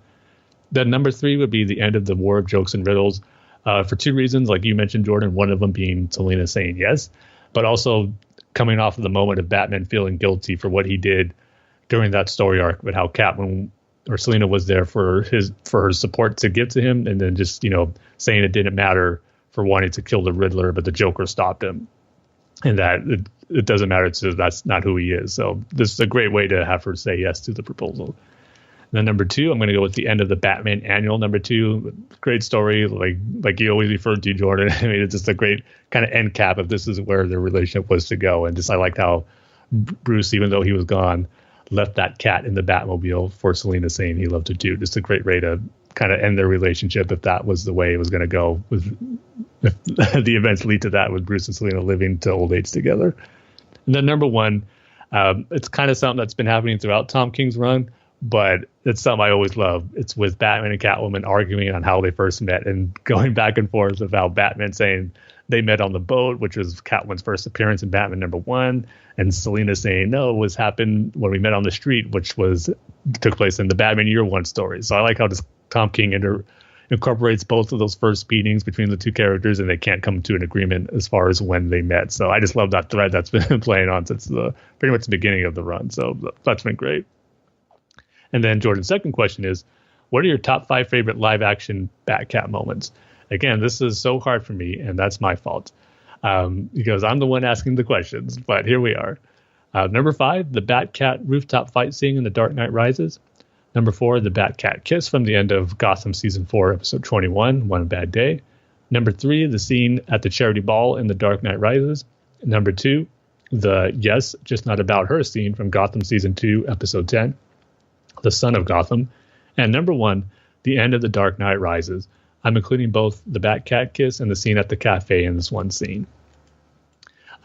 Then number 3 would be the end of the War of Jokes and Riddles for 2 reasons. Like you mentioned, Jordan, one of them being Selina saying yes, but also coming off of the moment of Batman feeling guilty for what he did during that story arc, but how Catwoman or Selina was there for her support to give to him, and then just, saying it didn't matter for wanting to kill the Riddler, but the Joker stopped him, and that it doesn't matter, so that's not who he is. So this is a great way to have her say yes to the proposal. And then number 2, I'm going to go with the end of the Batman Annual number 2. Great story, like you always referred to, Jordan. I mean, it's just a great kind of end cap of this is where their relationship was to go, and just I liked how Bruce, even though he was gone, left that cat in the Batmobile for Selina saying he loved her too. Just a great way to kind of end their relationship if that was the way it was going to go. If the events lead to that with Bruce and Selina living to old age together. And then number 1, it's kind of something that's been happening throughout Tom King's run, but it's something I always love. It's with Batman and Catwoman arguing on how they first met and going back and forth about Batman saying they met on the boat, which was Catwoman's first appearance in Batman number 1. And Selina saying, no, it was happened when we met on the street, which took place in the Batman Year 1 story. So I like how Tom King incorporates both of those first meetings between the two characters, and they can't come to an agreement as far as when they met. So I just love that thread that's been playing on since pretty much the beginning of the run. So that's been great. And then Jordan's second question is, what are your top 5 favorite live action Bat-Cat moments? Again, this is so hard for me, and that's my fault. Because I'm the one asking the questions, but here we are. Number 5, the Bat-Cat rooftop fight scene in The Dark Knight Rises. Number 4, the Bat-Cat kiss from the end of Gotham Season 4, Episode 21, One Bad Day. Number 3, the scene at the charity ball in The Dark Knight Rises. Number 2, the Yes, Just Not About Her scene from Gotham Season 2, Episode 10, The Son of Gotham. And number 1, the end of The Dark Knight Rises. I'm including both the Bat-Cat kiss and the scene at the cafe in this one scene.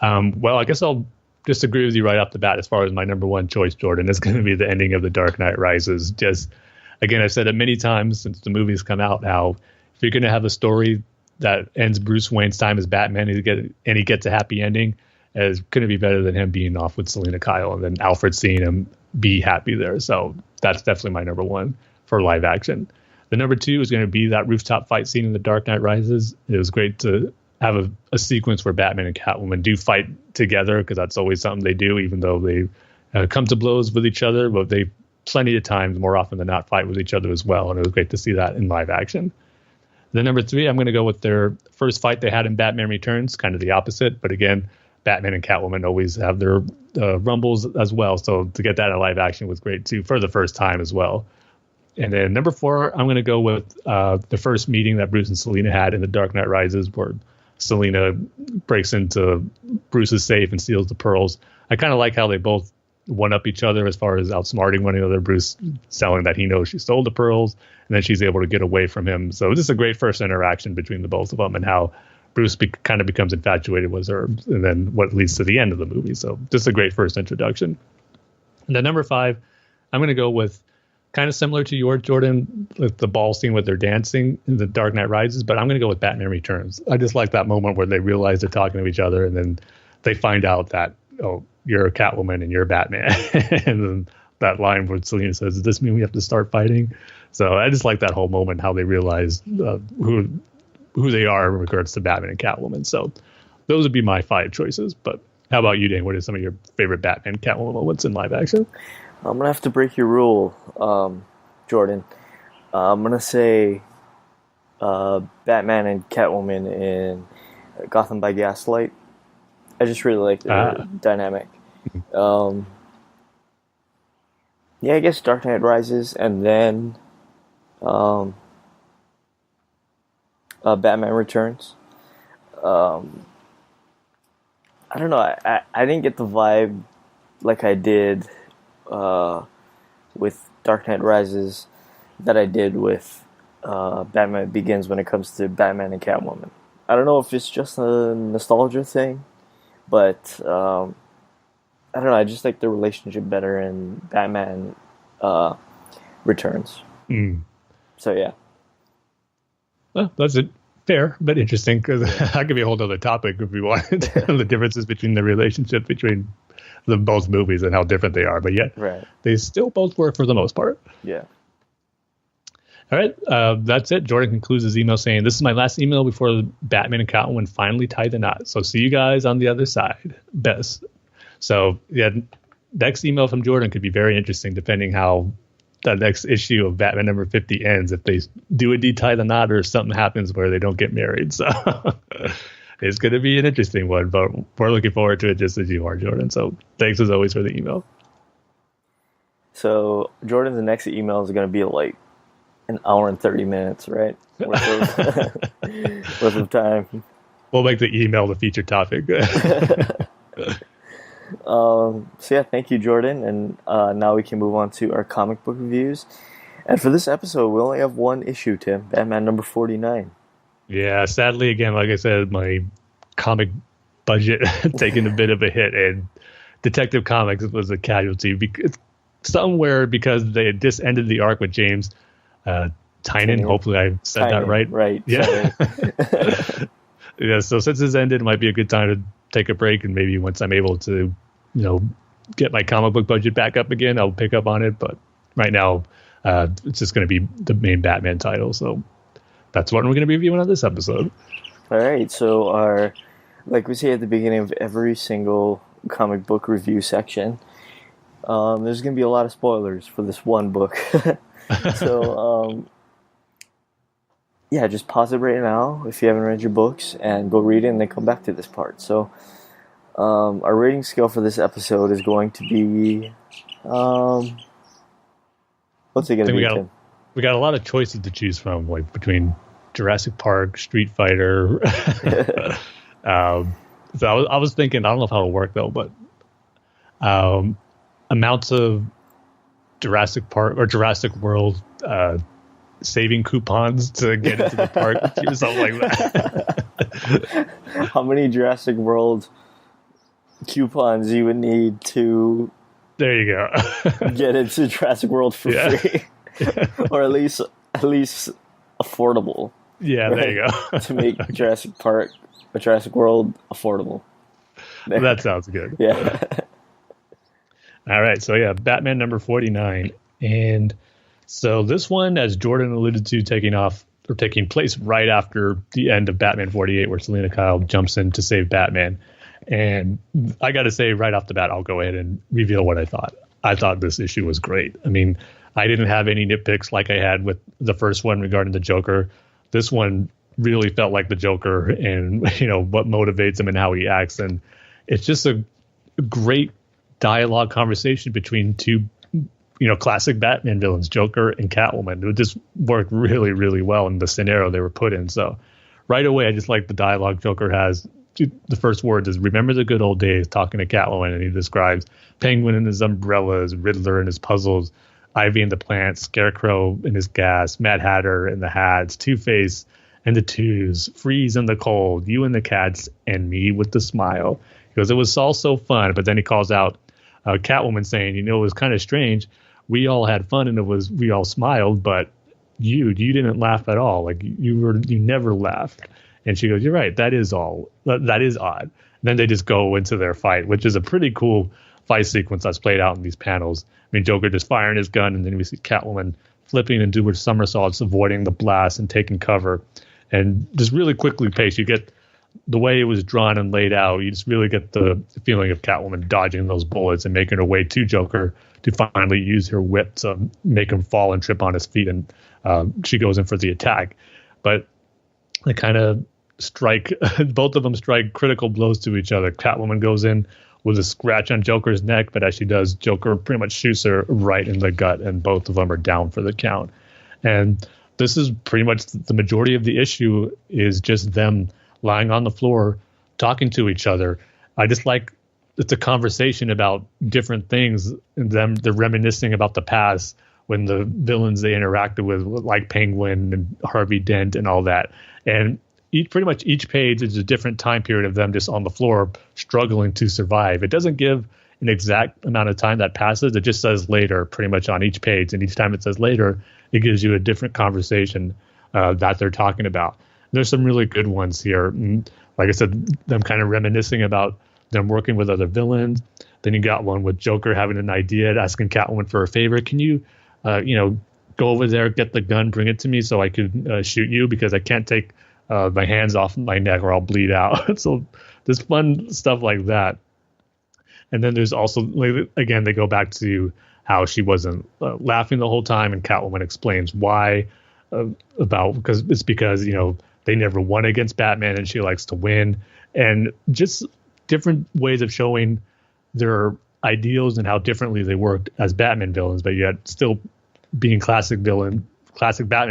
Well, I guess I'll just agree with you right off the bat as far as my number 1 choice, Jordan, is going to be the ending of The Dark Knight Rises. Just, again, I've said it many times since the movies come out, how if you're going to have a story that ends Bruce Wayne's time as Batman and he gets a happy ending, it's going to be better than him being off with Selina Kyle and then Alfred seeing him be happy there. So that's definitely my number 1 for live action. The number 2 is going to be that rooftop fight scene in The Dark Knight Rises. It was great to have a sequence where Batman and Catwoman do fight together, because that's always something they do, even though they come to blows with each other, but they plenty of times, more often than not, fight with each other as well. And it was great to see that in live action. The number 3, I'm going to go with their first fight they had in Batman Returns, kind of the opposite. But again, Batman and Catwoman always have their rumbles as well. So to get that in live action was great too, for the first time as well. And then number 4, I'm going to go with the first meeting that Bruce and Selina had in The Dark Knight Rises, where Selina breaks into Bruce's safe and steals the pearls. I kind of like how they both one up each other as far as outsmarting one another. Bruce telling that he knows she stole the pearls, and then she's able to get away from him. So this is a great first interaction between the both of them, and how Bruce kind of becomes infatuated with her, and then what leads to the end of the movie. So just a great first introduction. And then number 5, I'm going to go with kind of similar to yours, Jordan, with the ball scene with their dancing in The Dark Knight Rises, but I'm going to go with Batman Returns. I just like that moment where they realize they're talking to each other, and then they find out that, oh, you're a Catwoman and you're Batman. And then that line where Selina says, does this mean we have to start fighting? So I just like that whole moment, how they realize who they are in regards to Batman and Catwoman. So those would be my 5 choices. But how about you, Dane? What are some of your favorite Batman Catwoman moments in live action? I'm going to have to break your rule, Jordan. I'm going to say Batman and Catwoman in Gotham by Gaslight. I just really like their dynamic. Yeah, I guess Dark Knight Rises, and then Batman Returns. I don't know. I didn't get the vibe like I did with Dark Knight Rises that I did with Batman Begins when it comes to Batman and Catwoman. I don't know if it's just a nostalgia thing, but I don't know. I just like the relationship better in Batman Returns. So yeah. Well, that's it. Fair, but interesting, because that could be a whole other topic if we wanted. The differences between the relationship between the both movies and how different they are, but yet they still both work for the most part. Yeah. All right, that's it. Jordan concludes his email saying, "This is my last email before Batman and Catwoman finally tie the knot. So see you guys on the other side. Best." So yeah, next email from Jordan could be very interesting, depending how the next issue of Batman number 50 ends. If they do indeed tie the knot, or something happens where they don't get married. So it's going to be an interesting one, but we're looking forward to it just as you are, Jordan. So thanks as always for the email. So Jordan, the next email is going to be like an hour and 30 minutes, right? Worth of time. We'll make the email the feature topic. So yeah, thank you, Jordan. And now we can move on to our comic book reviews. And for this episode, we only have one issue, Tim. Batman number 49. Yeah, sadly, again, like I said, my comic budget taking a bit of a hit, and Detective Comics was a casualty. Somewhere because they had just ended the arc with James Tynion. Hopefully I said that right. Right. Yeah. Yeah, so since this ended, it might be a good time to take a break, and maybe once I'm able to, get my comic book budget back up again, I'll pick up on it. But right now, it's just going to be the main Batman title. So that's what we're going to be reviewing on this episode. All right. So like we say at the beginning of every single comic book review section, there's going to be a lot of spoilers for this one book. So, yeah, just pause it right now if you haven't read your books, and go read it, and then come back to this part. So, our rating scale for this episode is going to be, what's it going to be, Tim? We got a lot of choices to choose from, like between Jurassic Park, Street Fighter. So I was thinking, I don't know if it'll work though, but amounts of Jurassic Park or Jurassic World saving coupons to get into the park or something like that. How many Jurassic World coupons you would need to there you go get into Jurassic World for free? Or at least affordable. Yeah, right? There you go. To make Jurassic Park or Jurassic World affordable. Well, that sounds good. Yeah. All right, so yeah, Batman number 49. And so this one, as Jordan alluded to, taking place right after the end of Batman 48, where Selina Kyle jumps in to save Batman. And I got to say, right off the bat, I'll go ahead and reveal what I thought. I thought this issue was great. I mean, I didn't have any nitpicks like I had with the first one regarding the Joker. This one really felt like the Joker, and what motivates him and how he acts. And it's just a great dialogue conversation between two classic Batman villains, Joker and Catwoman. It just worked really, really well in the scenario they were put in. So right away, I just like the dialogue Joker has the first words is "Remember the good old days," talking to Catwoman, and he describes Penguin and his umbrellas, Riddler and his puzzles, Ivy and the plants, Scarecrow and his gas, Mad Hatter and the hats, Two-Face and the twos, Freeze and the cold, you and the cats, and me with the smile. He goes, it was all so fun, but then he calls out Catwoman saying, it was kind of strange. We all had fun and we all smiled, but you didn't laugh at all. Like you never laughed. And she goes, you're right. That is odd. And then they just go into their fight, which is a pretty cool fight sequence that's played out in these panels. I mean, Joker just firing his gun, and then we see Catwoman flipping and doing somersaults, avoiding the blast and taking cover. And just really quickly paced. You get the way it was drawn and laid out. You just really get the feeling of Catwoman dodging those bullets and making her way to Joker to finally use her whip to make him fall and trip on his feet. And she goes in for the attack. But they kind of strike, both of them strike critical blows to each other. Catwoman goes in with a scratch on Joker's neck, but as she does, Joker pretty much shoots her right in the gut, and both of them are down for the count. And this is pretty much the majority of the issue is just them lying on the floor, talking to each other. I just like it's a conversation about different things, and they're reminiscing about the past when the villains they interacted with, like Penguin and Harvey Dent and all that. And pretty much each page is a different time period of them just on the floor struggling to survive. It doesn't give an exact amount of time that passes. It just says later pretty much on each page. And each time it says later, it gives you a different conversation that they're talking about. There's some really good ones here. Like I said, them kind of reminiscing about them working with other villains. Then you got one with Joker having an idea, asking Catwoman for a favor. Can you, go over there, get the gun, bring it to me so I could shoot you, because I can't take my hands off my neck or I'll bleed out. So there's fun stuff like that. And then there's also, again, they go back to how she wasn't laughing the whole time, and Catwoman explains why, because they never won against Batman and she likes to win. And just different ways of showing their ideals and how differently they worked as Batman villains, but yet still being classic Batman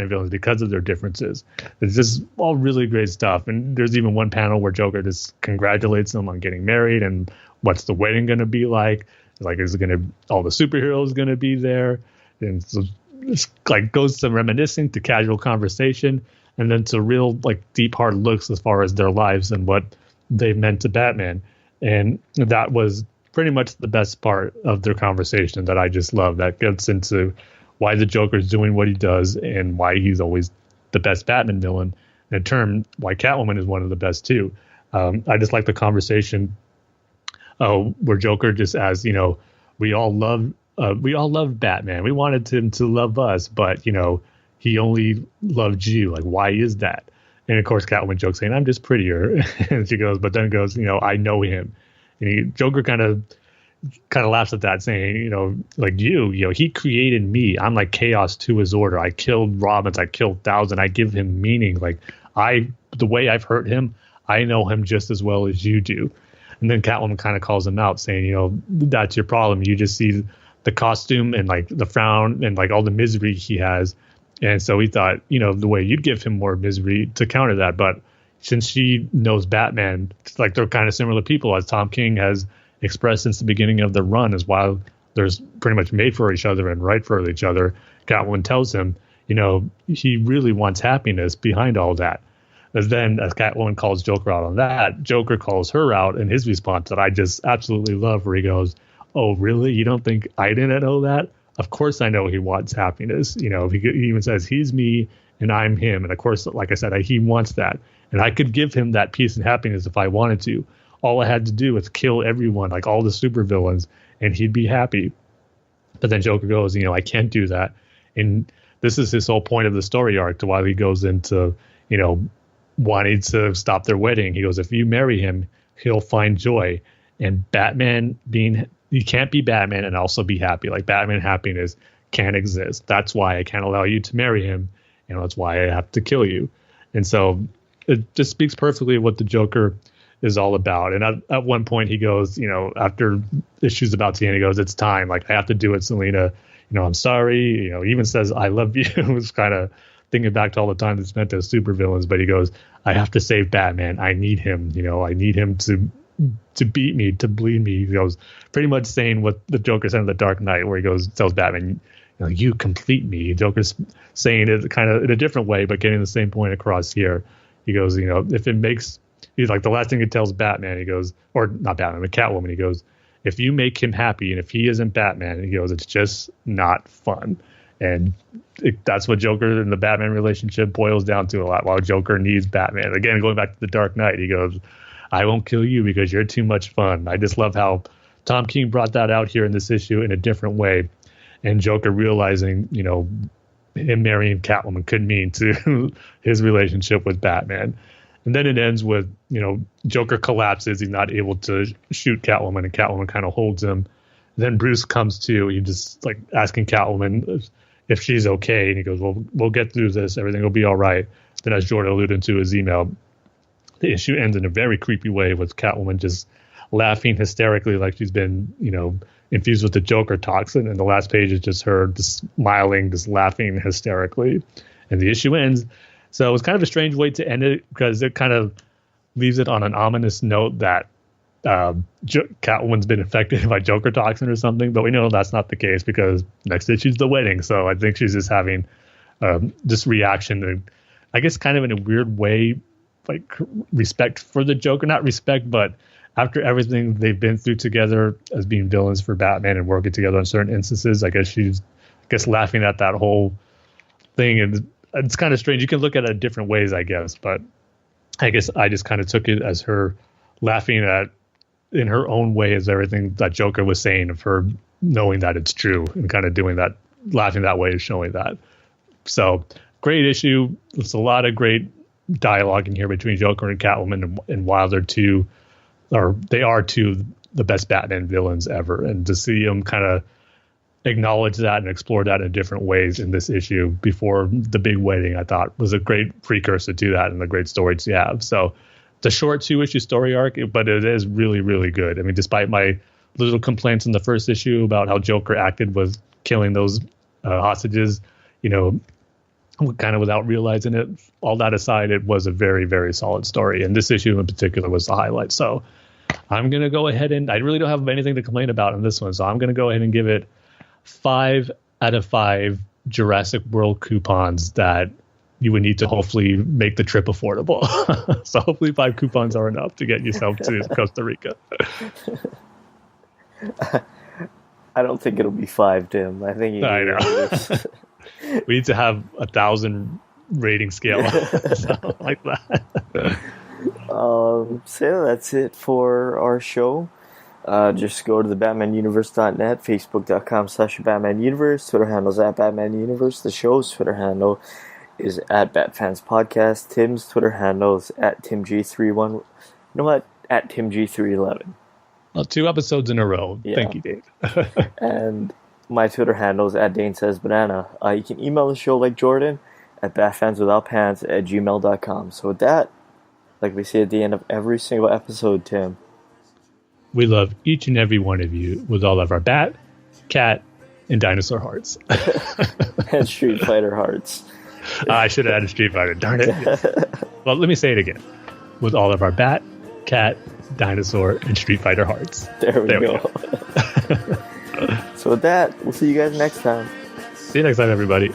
villains because of their differences. It's just all really great stuff. And there's even one panel where Joker just congratulates them on getting married and what's the wedding going to be like. Like, is it going to, all the superheroes going to be there? And so it's like goes to reminiscing to casual conversation, and then to real like deep hard looks as far as their lives and what they meant to Batman. And that was pretty much the best part of their conversation that I just love. That gets into why the Joker's doing what he does and why he's always the best Batman villain. And in turn, why Catwoman is one of the best too. I just like the conversation where Joker just as, we all loved Batman. We wanted him to love us, but, he only loved you. Like, why is that? And of course, Catwoman jokes saying, I'm just prettier. And she goes, but then goes, I know him. And Joker kind of laughs at that, saying, like he created me. I'm like chaos to his order. I killed Robins. I killed Thousand. I give him meaning. Like the way I've hurt him, I know him just as well as you do. And then Catwoman kind of calls him out, saying, that's your problem. You just see the costume and like the frown and like all the misery he has. And so he thought, the way you'd give him more misery to counter that. But since she knows Batman, like they're kind of similar people, as Tom King has expressed since the beginning of the run, is while there's pretty much made for each other and right for each other, Catwoman tells him, he really wants happiness behind all that. But then as Catwoman calls Joker out on that, Joker calls her out in his response that I just absolutely love, where he goes, oh, really? You don't think I didn't know that? Of course I know he wants happiness. He even says he's me and I'm him. And of course, like I said, he wants that. And I could give him that peace and happiness if I wanted to. All I had to do was kill everyone, like all the supervillains, and he'd be happy. But then Joker goes, I can't do that. And this is his whole point of the story arc, to why he goes into, wanting to stop their wedding. He goes, if you marry him, he'll find joy. And Batman you can't be Batman and also be happy. Like, Batman happiness can't exist. That's why I can't allow you to marry him. That's why I have to kill you. And so it just speaks perfectly what the Joker is all about. And at one point he goes, after issues about to end, he goes, it's time. Like, I have to do it, Selena. I'm sorry. He even says, I love you. It's kind of thinking back to all the time they spent as supervillains, but he goes, I have to save Batman. I need him. I need him to beat me, to bleed me. He goes, pretty much saying what the Joker said in The Dark Knight, where he tells Batman, you complete me. Joker's saying it kind of in a different way, but getting the same point across here. He goes, if it makes, he's like, the last thing he tells Batman, he goes, or not Batman, but Catwoman, he goes, if you make him happy and if he isn't Batman, he goes, it's just not fun. And that's what Joker and the Batman relationship boils down to a lot, while Joker needs Batman. Again, going back to The Dark Knight, he goes, I won't kill you because you're too much fun. I just love how Tom King brought that out here in this issue in a different way. And Joker realizing, him marrying Catwoman could mean to his relationship with Batman. And then it ends with, Joker collapses. He's not able to shoot Catwoman, and Catwoman kind of holds him. Then Bruce comes to. He just like asking Catwoman if she's okay. And he goes, well, we'll get through this. Everything will be all right. Then, as Jordan alluded to his email, the issue ends in a very creepy way with Catwoman just laughing hysterically like she's been, infused with the Joker toxin. And the last page is just her just smiling, just laughing hysterically. And the issue ends. So it was kind of a strange way to end it, because it kind of leaves it on an ominous note that Catwoman's been affected by Joker toxin or something. But we know that's not the case, because next issue's the wedding. So I think she's just having this reaction to, I guess, kind of in a weird way, like respect for the Joker. Not respect, but after everything they've been through together as being villains for Batman and working together in certain instances, I guess she's laughing at that whole thing. And it's kind of strange. You can look at it different ways, I guess, but I guess I just kind of took it as her laughing at, in her own way, as everything that Joker was saying, of her knowing that it's true and kind of doing that, laughing that way, is showing that. So great issue. There's a lot of great dialogue in here between Joker and Catwoman, and while they are two the best Batman villains ever, and to see them kind of acknowledge that and explore that in different ways in this issue before the big wedding, I thought was a great precursor to that and a great story to have. So it's a short 2-issue story arc, but it is really, really good. I mean, despite my little complaints in the first issue about how Joker acted with killing those hostages, kind of without realizing it, all that aside, it was a very, very solid story. And this issue in particular was the highlight. So I'm going to go ahead and I really don't have anything to complain about in this one. So I'm going to go ahead and give it 5 out of 5 Jurassic World coupons that you would need to hopefully make the trip affordable. So hopefully 5 coupons are enough to get yourself to Costa Rica. I don't think it'll be 5, Tim. I think I know. We need to have 1,000 rating scale, something like that. So that's it for our show. Just go to the BatmanUniverse.net, Facebook.com/BatmanUniverse, Twitter handle's @BatmanUniverse. The show's Twitter handle is @BatFansPodcast. Tim's Twitter handle is @TimG31. You know what? @TimG311. Well, 2 episodes in a row. Yeah. Thank you, Dave. And my Twitter handle is @DaneSaysBanana. You can email the show like Jordan at batfanswithoutpants@gmail.com. So with that, like we say at the end of every single episode, Tim, we love each and every one of you with all of our bat, cat, and dinosaur hearts. and Street Fighter hearts. I should have added Street Fighter. Darn it. Well, let me say it again. With all of our bat, cat, dinosaur, and Street Fighter hearts. There we go. So with that, we'll see you guys next time. See you next time, everybody.